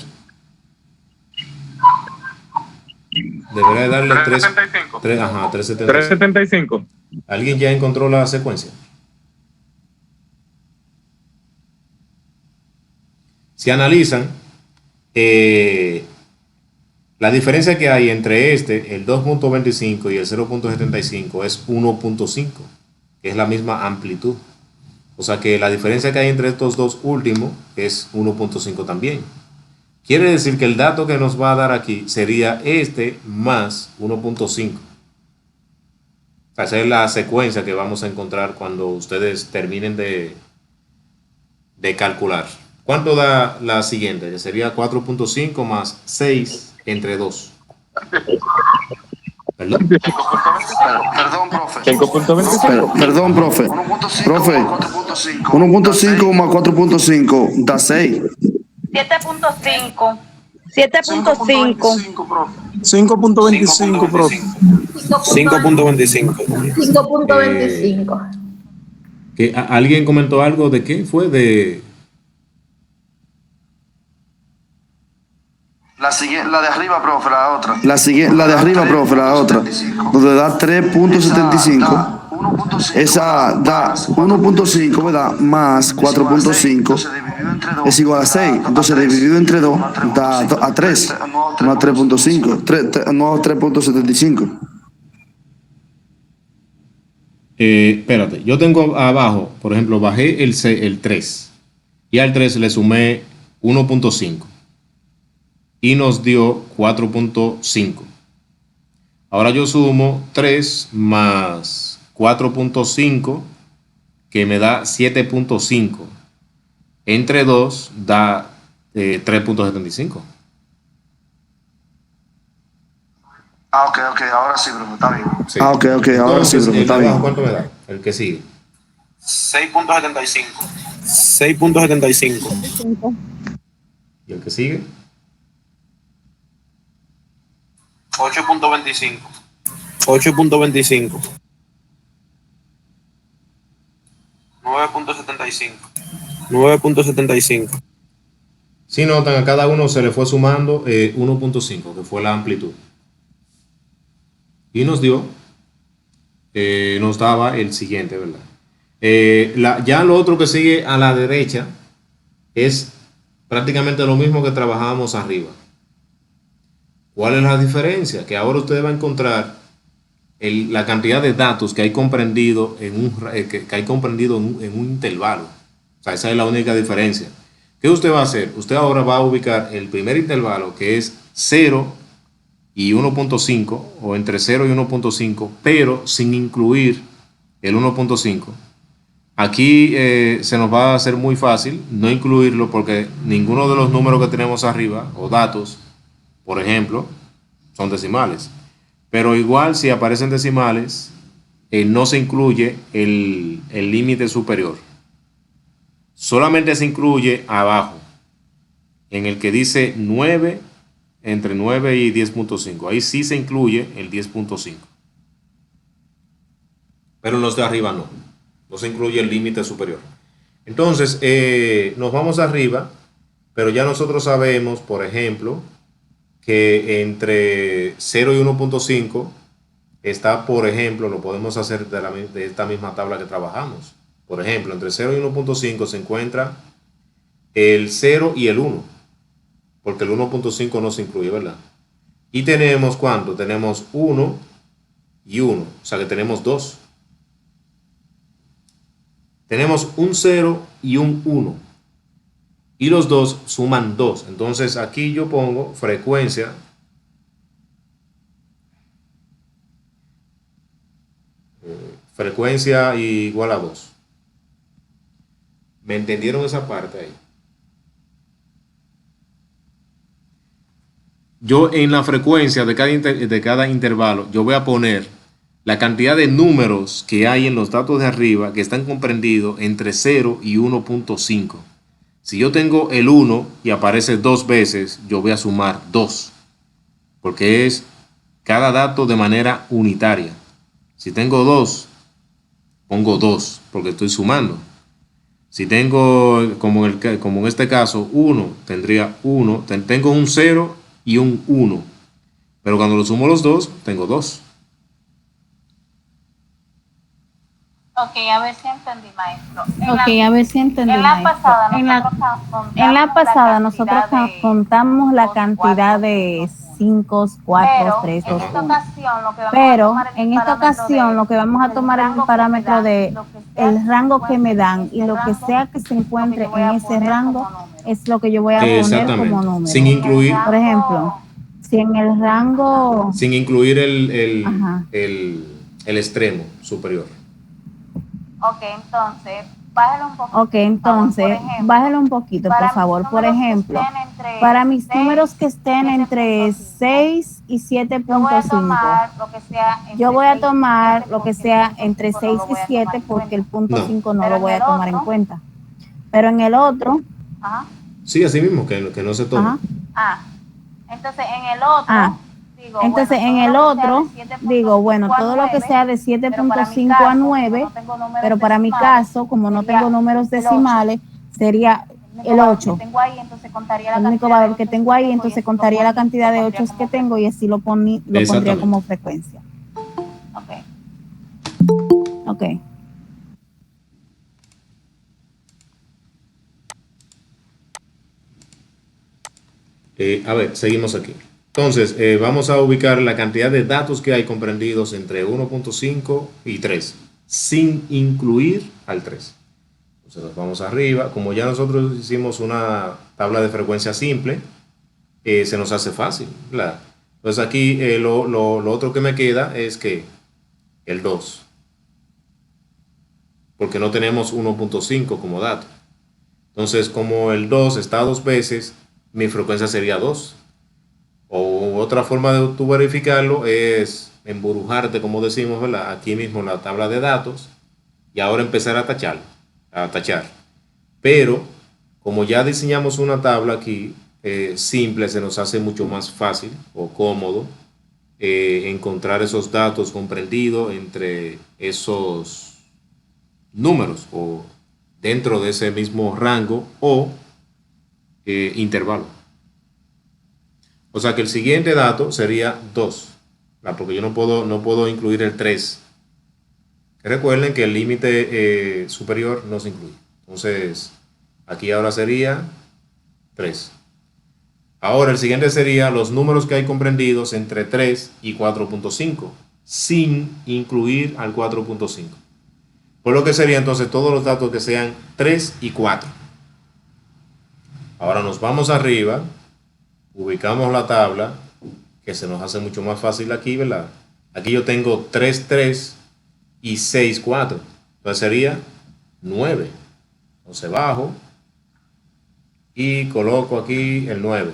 Debería de darle 3, 3.75. 3, ajá, 3.75. 3.75. ¿Alguien ya encontró la secuencia? Si analizan, la diferencia que hay entre el 2.25 y el 0.75 es 1.5, que es la misma amplitud. O sea que la diferencia que hay entre estos dos últimos es 1.5 también. Quiere decir que el dato que nos va a dar aquí sería este más 1.5. Esa es la secuencia que vamos a encontrar cuando ustedes terminen de calcular. ¿Cuánto da la siguiente? Que sería 4.5 más 6 entre 2. ¿Perdón? Perdón, profe. 5.25. Perdón, profe. 1.5 Profe, más 4.5. 1.5 más 4.5 da 6. 7.5. 7.5. 5.25, profe. 5.25, profe. 5.25. 5.25. ¿Alguien comentó algo de qué fue? De La de arriba, profe, la otra. La de arriba, profe, la otra. Donde da 3.75. Esa da 1.5, ¿verdad? Más 4.5 es igual a 6. Entonces dividido entre 2 da a 3. No a 3.5. No a 3.75. espérate, yo tengo abajo, por ejemplo, bajé el 3 y al 3 le sumé 1.5 y nos dio 4.5. Ahora yo sumo 3 más 4.5 que me da 7.5. Entre 2 da 3.75. Ok, ahora sí, profe, está bien. Sí. Ok, ahora sí, Entonces, profe, el de está abajo, bien. ¿cuánto me da? El que sigue. 6.75. 6.75. ¿Y el que sigue? 8.25. 8.25. 9.75. 9.75. Si notan, a cada uno se le fue sumando 1.5, que fue la amplitud. Y nos daba el siguiente, ¿verdad? Ya lo otro que sigue a la derecha es prácticamente lo mismo que trabajábamos arriba. ¿Cuál es la diferencia? Que ahora usted va a encontrar la cantidad de datos que hay comprendido en un intervalo. O sea, esa es la única diferencia. ¿Qué usted va a hacer? Usted ahora va a ubicar el primer intervalo, que es 0 y 1.5, o entre 0 y 1.5, pero sin incluir el 1.5. Aquí se nos va a hacer muy fácil no incluirlo porque ninguno de los números que tenemos arriba, o datos, por ejemplo, son decimales. Pero igual si aparecen decimales, no se incluye el límite superior. Solamente se incluye abajo, en el que dice 9, entre 9 y 10.5. Ahí sí se incluye el 10.5. Pero en los de arriba no. No se incluye el límite superior. Entonces, nos vamos arriba, pero ya nosotros sabemos, por ejemplo, que entre 0 y 1.5 está, por ejemplo, lo podemos hacer de esta misma tabla que trabajamos. Por ejemplo, entre 0 y 1.5 se encuentra el 0 y el 1, porque el 1.5 no se incluye, ¿verdad? Y tenemos, ¿cuánto? Tenemos 1 y 1, o sea que tenemos 2. Tenemos un 0 y un 1. y los dos suman 2. Entonces aquí yo pongo frecuencia igual a 2. ¿Me entendieron esa parte ahí? Yo en la frecuencia de cada intervalo, yo voy a poner la cantidad de números que hay en los datos de arriba que están comprendidos entre 0 y 1.5. Si yo tengo el 1 y aparece 2 veces, yo voy a sumar 2, porque es cada dato de manera unitaria. Si tengo 2, pongo 2, porque estoy sumando. Si tengo, como en este caso, 1, tendría 1, tengo un 0 y un 1, pero cuando lo sumo los dos, tengo 2. Ok, a ver si entendí, maestro. Ok, a ver si entendí, En la maestro. pasada, En la pasada nosotros contamos la cantidad de 5, 4, 3, 2, 1. Pero en esta ocasión lo que vamos a tomar es el parámetro de el rango que me dan, y lo que sea que se encuentre en ese rango es lo que yo voy a poner como número. Sin incluir, por ejemplo, si en el rango... sin incluir Ajá. el extremo superior. Ok, entonces, bájalo un poquito. Ok, entonces, bájalo un poquito, por favor. Por ejemplo, para mis números que estén entre 6 y 7.5, yo voy a tomar lo que sea entre 6 y 7, porque el punto 5 no lo voy a tomar en cuenta. Pero en el otro... Ajá. Sí, así mismo, que no se toma. Entonces, en el otro... Entonces, en el otro, digo, bueno, todo lo que sea de 7.5 a 9, pero para mi caso, como no tengo números decimales, sería el 8. El único valor que tengo ahí, entonces contaría la cantidad de 8 que tengo y así lo pondría como frecuencia. Ok. A ver, seguimos aquí. Entonces, vamos a ubicar la cantidad de datos que hay comprendidos entre 1.5 y 3, sin incluir al 3. Entonces, nos vamos arriba. Como ya nosotros hicimos una tabla de frecuencia simple, se nos hace fácil, ¿verdad? Entonces, aquí lo otro que me queda es que el 2, porque no tenemos 1.5 como dato. Entonces, como el 2 está 2 veces, mi frecuencia sería 2. O otra forma de tú verificarlo es emburujarte, como decimos, ¿verdad? Aquí mismo en la tabla de datos, y ahora empezar a tachar. Pero como ya diseñamos una tabla aquí simple, se nos hace mucho más fácil o cómodo encontrar esos datos comprendidos entre esos números o dentro de ese mismo rango o intervalo. O sea que el siguiente dato sería 2, porque yo no puedo incluir el 3. Recuerden que el límite superior no se incluye. Entonces, aquí ahora sería 3. Ahora el siguiente sería los números que hay comprendidos entre 3 y 4.5, sin incluir al 4.5. Por lo que sería entonces todos los datos que sean 3 y 4. Ahora nos vamos arriba. Ubicamos la tabla, que se nos hace mucho más fácil aquí, ¿verdad? Aquí yo tengo 3, 3 y 6, 4. Entonces sería 9. Entonces bajo y coloco aquí el 9.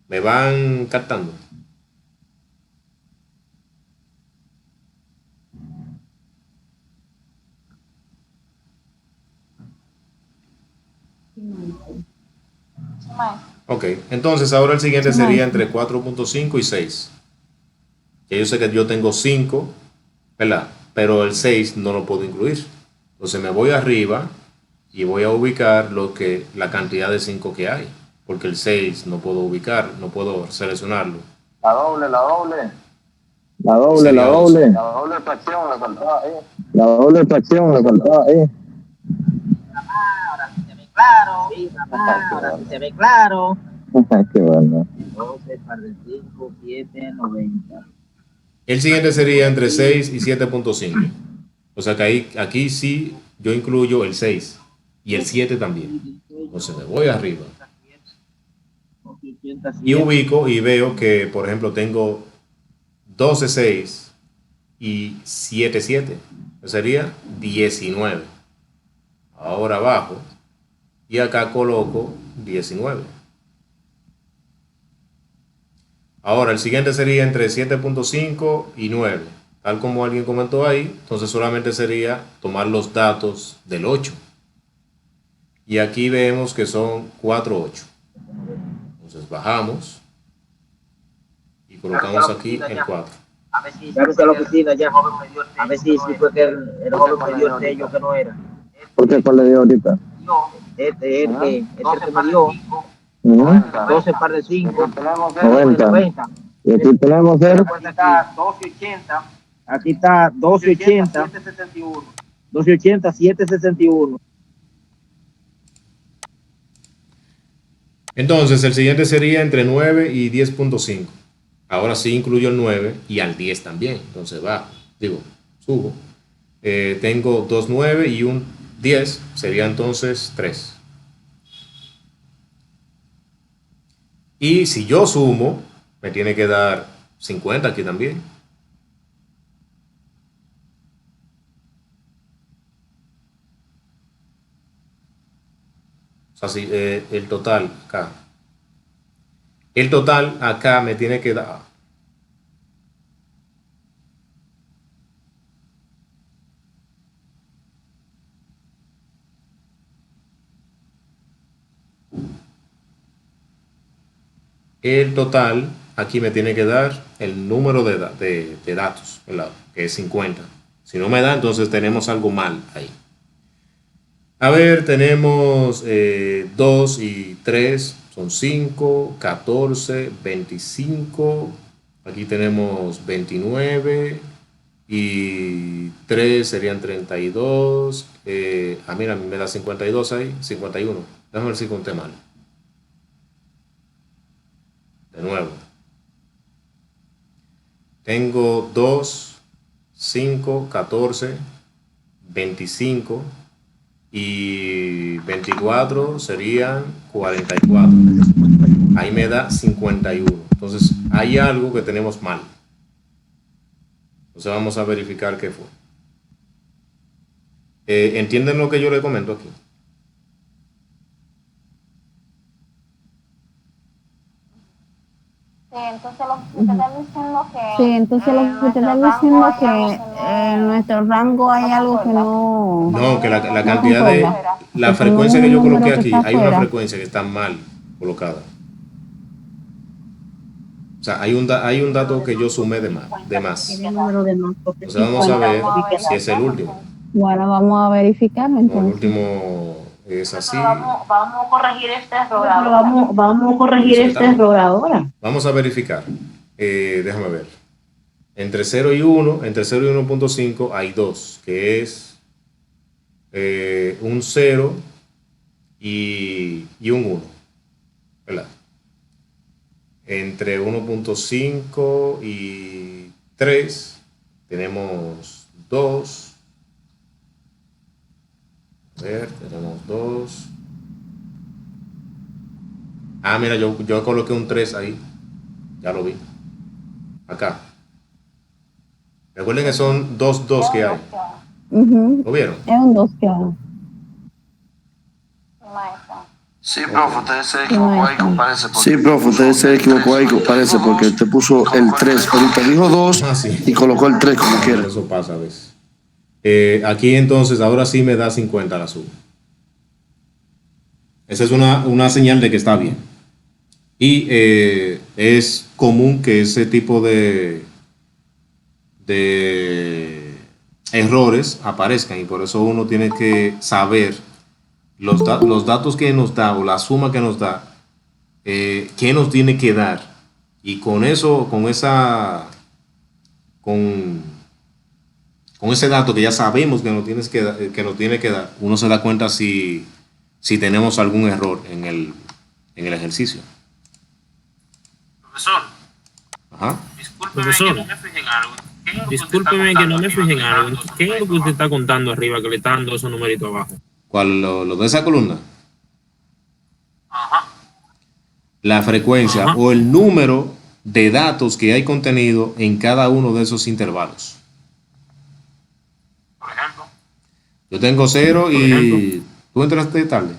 ¿Me van captando? Ok, entonces ahora el siguiente sería entre 4.5 y 6. Que yo sé que yo tengo 5, ¿verdad? Pero el 6 no lo puedo incluir. Entonces me voy arriba y voy a ubicar la cantidad de 5 que hay. Porque el 6 no puedo ubicar, no puedo seleccionarlo. La doble. La doble fracción le faltaba, La doble fracción le faltaba, Ahora sí se ve claro. Sí, papá, ahora sí se ve claro. Qué bueno. 12 par de 5, 7, 90. El siguiente sería entre 6 y 7.5. O sea que aquí sí yo incluyo el 6. y el 7 también. Entonces me voy arriba y ubico y veo que, por ejemplo, tengo 12, 6 y 7, 7. Sería 19. Ahora bajo y acá coloco 19. Ahora el siguiente sería entre 7.5 y 9. Tal como alguien comentó ahí, entonces solamente sería tomar los datos del 8. Y aquí vemos que son 4, 8. Entonces bajamos y colocamos aquí el 4. A ver si a la oficina ya, a ver si fue que el joven me dio el sello que no era. ¿Por qué? ¿Cuál le dio ahorita? Este que me dio 12 par de 5, 90. Y aquí tenemos el... Aquí está 12.80. Aquí está 12.80. 12.80, 7.61. Entonces el siguiente sería entre 9 y 10.5. Ahora sí incluyo el 9 y al 10 también. Entonces subo. Tengo 2 9 y un 10. Sería entonces 3. Y si yo sumo, me tiene que dar 50 aquí también. O sea, el total acá. El total acá me tiene que dar. El total aquí me tiene que dar el número de datos, ¿verdad? Que es 50. Si no me da, entonces tenemos algo mal ahí. A ver, tenemos 2 y 3, son 5, 14, 25. Aquí tenemos 29 y 3 serían 32. Mira, a mí me da 52 ahí, 51. Déjame ver si conté mal. De nuevo. Tengo 2, 5, 14, 25 y 24 serían 44. Ahí me da 51. Entonces hay algo que tenemos mal. Entonces vamos a verificar qué fue. ¿Entienden lo que yo le comento aquí? Sí, entonces lo que usted está diciendo que en nuestro rango hay algo que no... No, que la cantidad de... La frecuencia que yo coloqué aquí, hay una frecuencia que está mal colocada. O sea, hay un dato que yo sumé de más. Entonces vamos a ver si es el último. Bueno, vamos a verificarlo entonces. El último es así. Vamos a corregir este error ahora. Vamos a corregir este error ahora. Vamos a verificar. Déjame ver. Entre 0 y 1, entre 0 y 1.5 hay 2, que es un 0 y un 1, ¿verdad? Entre 1.5 y 3 tenemos 2. A ver, tenemos 2. Mira, yo coloqué un 3 ahí. Ya lo vi. Acá. Recuerden que son 2 que hay. ¿Lo vieron? Es un 2 que hay. Sí, profe, usted se equivocó ahí, comparece. Sí, profe, usted se equivocó ahí, parece, porque usted puso el 3. Ahorita dijo 2 y colocó el 3 como quiera. Eso pasa a veces. Aquí entonces, ahora sí me da 50 la suma. Esa es una señal de que está bien. Y es común que ese tipo de errores aparezcan, y por eso uno tiene que saber los datos que nos da o la suma que nos da, qué nos tiene que dar, y con eso, con ese dato que ya sabemos que nos tiene que dar, uno se da cuenta si tenemos algún error en el ejercicio. Profesor. Ajá. Discúlpeme que no me fije en algo. ¿Qué es lo que usted está contando arriba, que le está dando esos numeritos abajo? ¿Cuál? Lo de esa columna. Ajá. La frecuencia Ajá. o el número de datos que hay contenido en cada uno de esos intervalos. Por ejemplo. Yo tengo 0 y tú entraste tarde.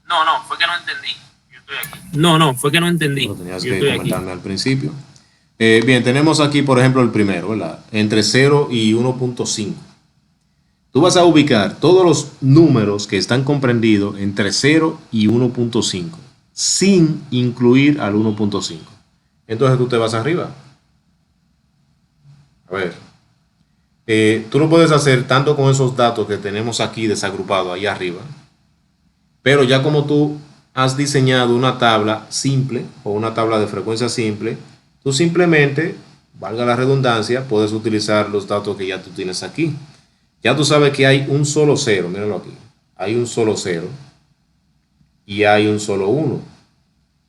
No, fue que no entendí. Yo estoy aquí. No, fue que no entendí. Lo tenías Yo que estoy comentarme aquí. al principio. Bien, tenemos aquí, por ejemplo, el primero, ¿verdad? Entre 0 y 1.5. Tú vas a ubicar todos los números que están comprendidos entre 0 y 1.5, sin incluir al 1.5. Entonces tú te vas arriba. A ver. Tú lo puedes hacer tanto con esos datos que tenemos aquí desagrupados ahí arriba, pero ya como tú has diseñado una tabla simple o una tabla de frecuencia simple, tú simplemente, valga la redundancia, puedes utilizar los datos que ya tú tienes aquí. Ya tú sabes que hay un solo 0, míralo aquí. Hay un solo 0 y hay un solo 1.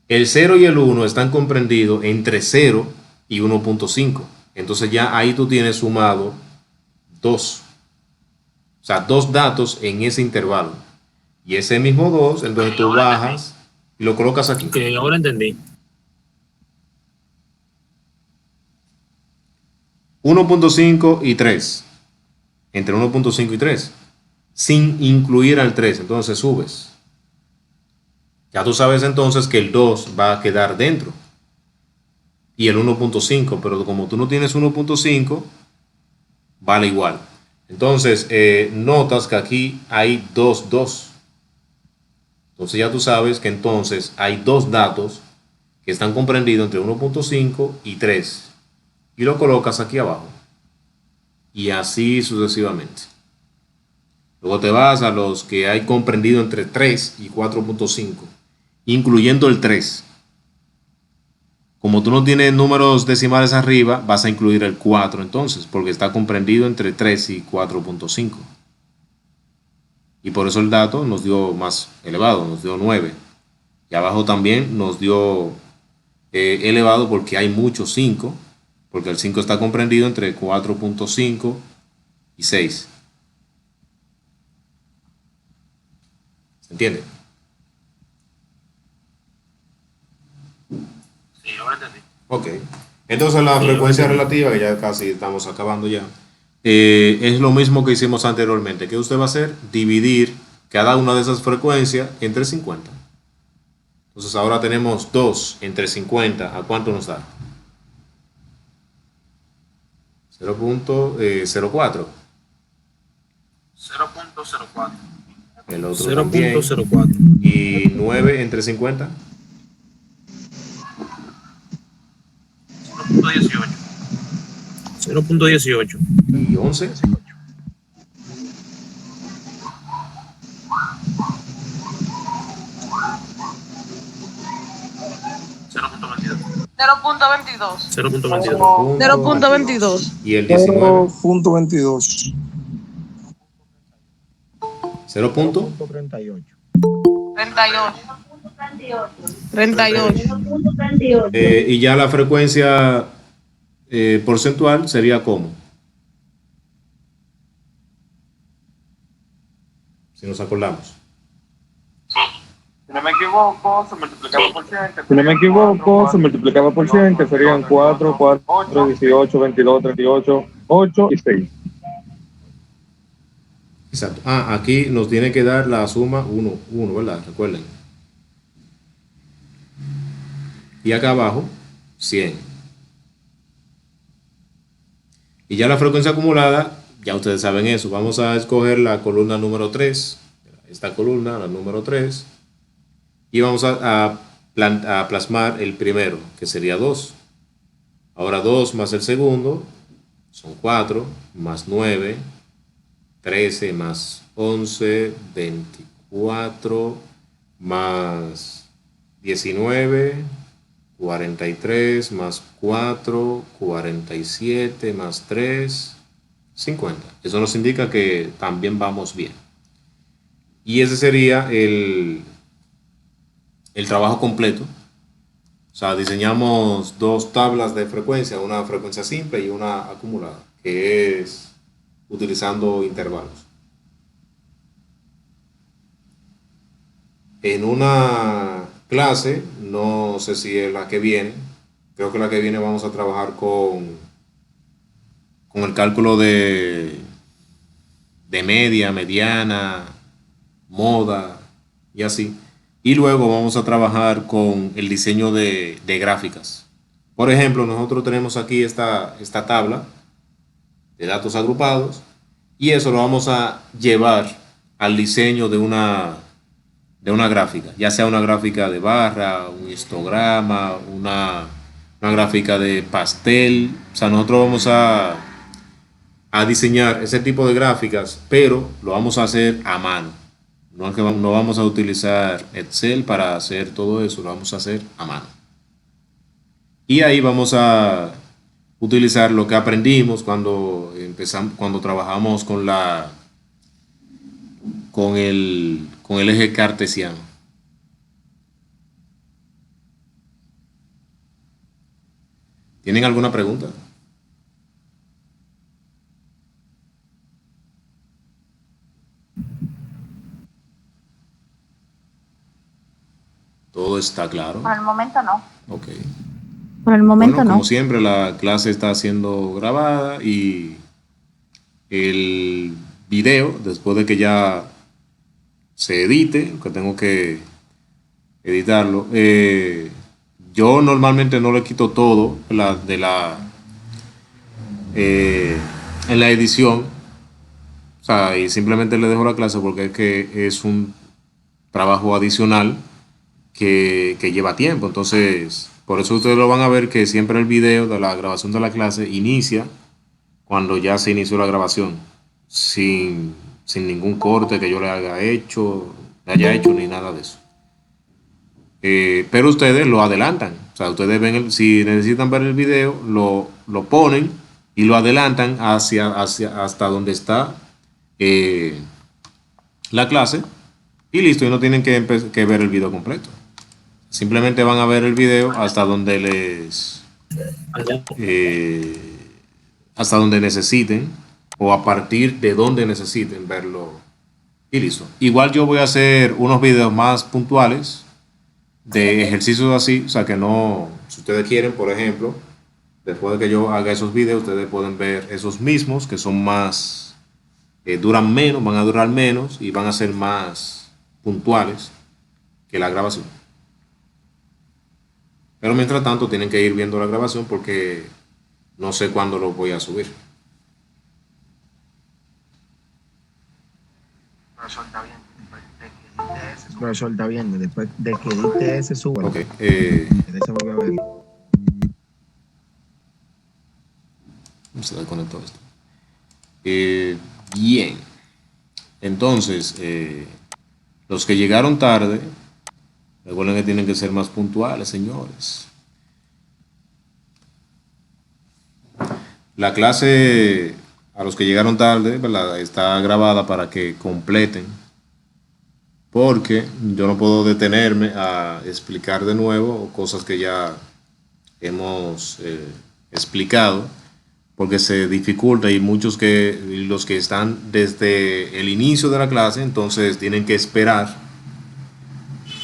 El 0 y el 1 están comprendidos entre 0 y 1.5. Entonces ya ahí tú tienes sumado 2. O sea, 2 datos en ese intervalo. Y ese mismo 2, entonces tú bajas y lo colocas aquí. Ok, ahora entendí. 1.5 y 3. Entre 1.5 y 3. Sin incluir al 3. Entonces subes. Ya tú sabes entonces que el 2 va a quedar dentro. Y el 1.5. Pero como tú no tienes 1.5, vale igual. Entonces, notas que aquí hay 2. Entonces ya tú sabes que entonces hay 2 datos que están comprendidos entre 1.5 y 3. Y lo colocas aquí abajo. Y así sucesivamente. Luego te vas a los que hay comprendido entre 3 y 4.5, incluyendo el 3. Como tú no tienes números decimales arriba, vas a incluir el 4 entonces, porque está comprendido entre 3 y 4.5. Y por eso el dato nos dio más elevado, nos dio 9. Y abajo también nos dio elevado porque hay muchos 5, porque el 5 está comprendido entre 4.5 y 6. ¿Se entiende? Sí, ahora entendí. Ok. Entonces la frecuencia relativa, que ya casi estamos acabando ya, es lo mismo que hicimos anteriormente. ¿Qué usted va a hacer? Dividir cada una de esas frecuencias entre 50. Entonces ahora tenemos 2 entre 50. ¿A cuánto nos da? 0.04. 0.04. El otro también. 0.04. Y 9 entre 50. 0.18. 0.18. Y 11. 0.22. 0.22. 0.22. Y el 19. 0.22. 0.38. 38. Y ya la frecuencia porcentual sería como. Si nos acordamos. Si no me equivoco, se multiplicaba por 100. Si no me equivoco, se multiplicaba por 100, que serían 4, 4, 18, 22, 38, 8 y 6. Exacto. Aquí nos tiene que dar la suma 1, ¿verdad? Recuerden. Y acá abajo, 100. Y ya la frecuencia acumulada, ya ustedes saben eso. Vamos a escoger la columna número 3. Esta columna, la número 3. Y vamos a plasmar el primero, que sería 2. Ahora 2 más el segundo son 4, más 9, 13, más 11, 24, más 19, 43, más 4, 47, más 3, 50. Eso nos indica que también vamos bien. Y ese sería el trabajo completo. O sea, diseñamos 2 tablas de frecuencia, una frecuencia simple y una acumulada, que es utilizando intervalos. en una clase, no sé si es la que viene, creo que la que viene vamos a trabajar con el cálculo de media, mediana, moda y así. Y luego vamos a trabajar con el diseño de gráficas. Por ejemplo, nosotros tenemos aquí esta tabla de datos agrupados y eso lo vamos a llevar al diseño de una gráfica, ya sea una gráfica de barra, un histograma, una gráfica de pastel. O sea, nosotros vamos a diseñar ese tipo de gráficas, pero lo vamos a hacer a mano. No es que no vamos a utilizar Excel para hacer todo eso, lo vamos a hacer a mano. Y ahí vamos a utilizar lo que aprendimos cuando trabajamos con el eje cartesiano. ¿Tienen alguna pregunta? ¿Todo está claro? Por el momento no. Ok. Por el momento Bueno, no. como siempre, la clase está siendo grabada y el video, después de que ya se edite, que tengo que editarlo, yo normalmente no le quito todo en la edición, o sea, y simplemente le dejo la clase porque es que es un trabajo adicional que lleva tiempo. Entonces, por eso ustedes lo van a ver que siempre el video de la grabación de la clase inicia cuando ya se inició la grabación, sin ningún corte que yo le haya hecho ni nada de eso. Pero ustedes lo adelantan, o sea, ustedes ven, si necesitan ver el video, lo ponen y lo adelantan hasta donde está la clase y listo, y no tienen que ver el video completo. Simplemente van a ver el video hasta donde hasta donde necesiten o a partir de donde necesiten verlo y listo. Igual yo voy a hacer unos videos más puntuales de ejercicios así, o sea que no, si ustedes quieren, por ejemplo, después de que yo haga esos videos, ustedes pueden ver esos mismos que son más, duran menos, van a durar menos y van a ser más puntuales que la grabación. Pero mientras tanto tienen que ir viendo la grabación porque no sé cuándo lo voy a subir. Profesor, está bien, después de que edite ese sube. Ok. Se desconectó esto. Bien. Entonces, los que llegaron tarde, recuerden que tienen que ser más puntuales, señores. La clase, a los que llegaron tarde, ¿verdad?, está grabada para que completen, porque yo no puedo detenerme a explicar de nuevo cosas que ya hemos explicado, porque se dificulta y los que están desde el inicio de la clase, entonces tienen que esperar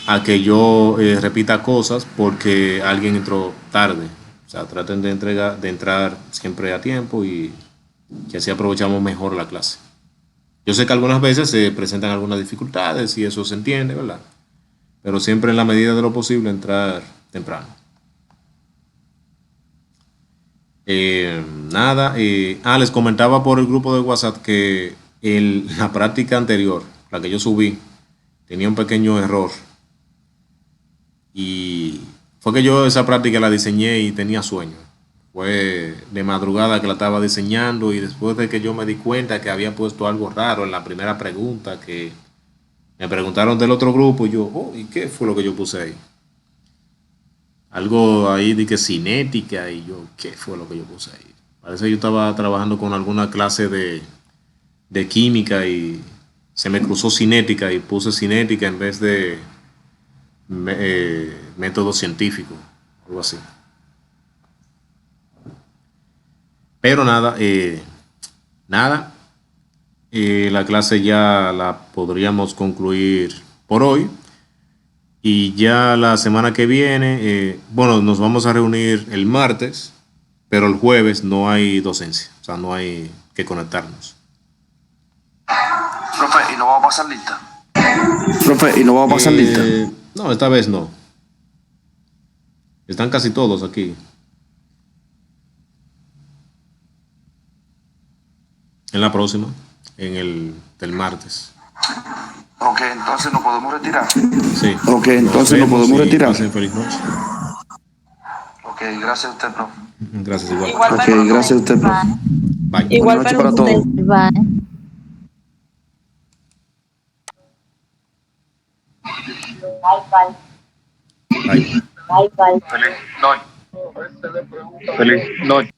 a que yo repita cosas porque alguien entró tarde. O sea, traten de entrar siempre a tiempo y así aprovechamos mejor la clase. Yo sé que algunas veces se presentan algunas dificultades y eso se entiende, ¿verdad? Pero siempre en la medida de lo posible entrar temprano. Les comentaba por el grupo de WhatsApp que la práctica anterior, la que yo subí, tenía un pequeño error. Y fue que yo esa práctica la diseñé y tenía sueño. Fue de madrugada que la estaba diseñando y después de que yo me di cuenta que había puesto algo raro en la primera pregunta, que me preguntaron del otro grupo y yo, ¿y qué fue lo que yo puse ahí? Algo ahí de que cinética y yo, ¿qué fue lo que yo puse ahí? Parece que yo estaba trabajando con alguna clase de química y se me cruzó cinética y puse cinética en vez de método científico, algo así. Pero nada, la clase ya la podríamos concluir por hoy. Y ya la semana que viene, bueno, nos vamos a reunir el martes, pero el jueves no hay docencia, o sea, no hay que conectarnos. Profe, ¿y no vamos a pasar lista? Profe, ¿y no vamos a pasar lista? No, esta vez no. Están casi todos aquí. En la próxima, en el del martes. Ok, entonces nos podemos retirar. Sí. Ok, entonces nos podemos retirar. Pasen feliz noche. Ok, gracias a usted, profe. Gracias, igual. Ok, gracias a usted, profe. Bye. Igual Buenas noches para para usted. todos. Bye. Bye. Feliz noche. Feliz noche.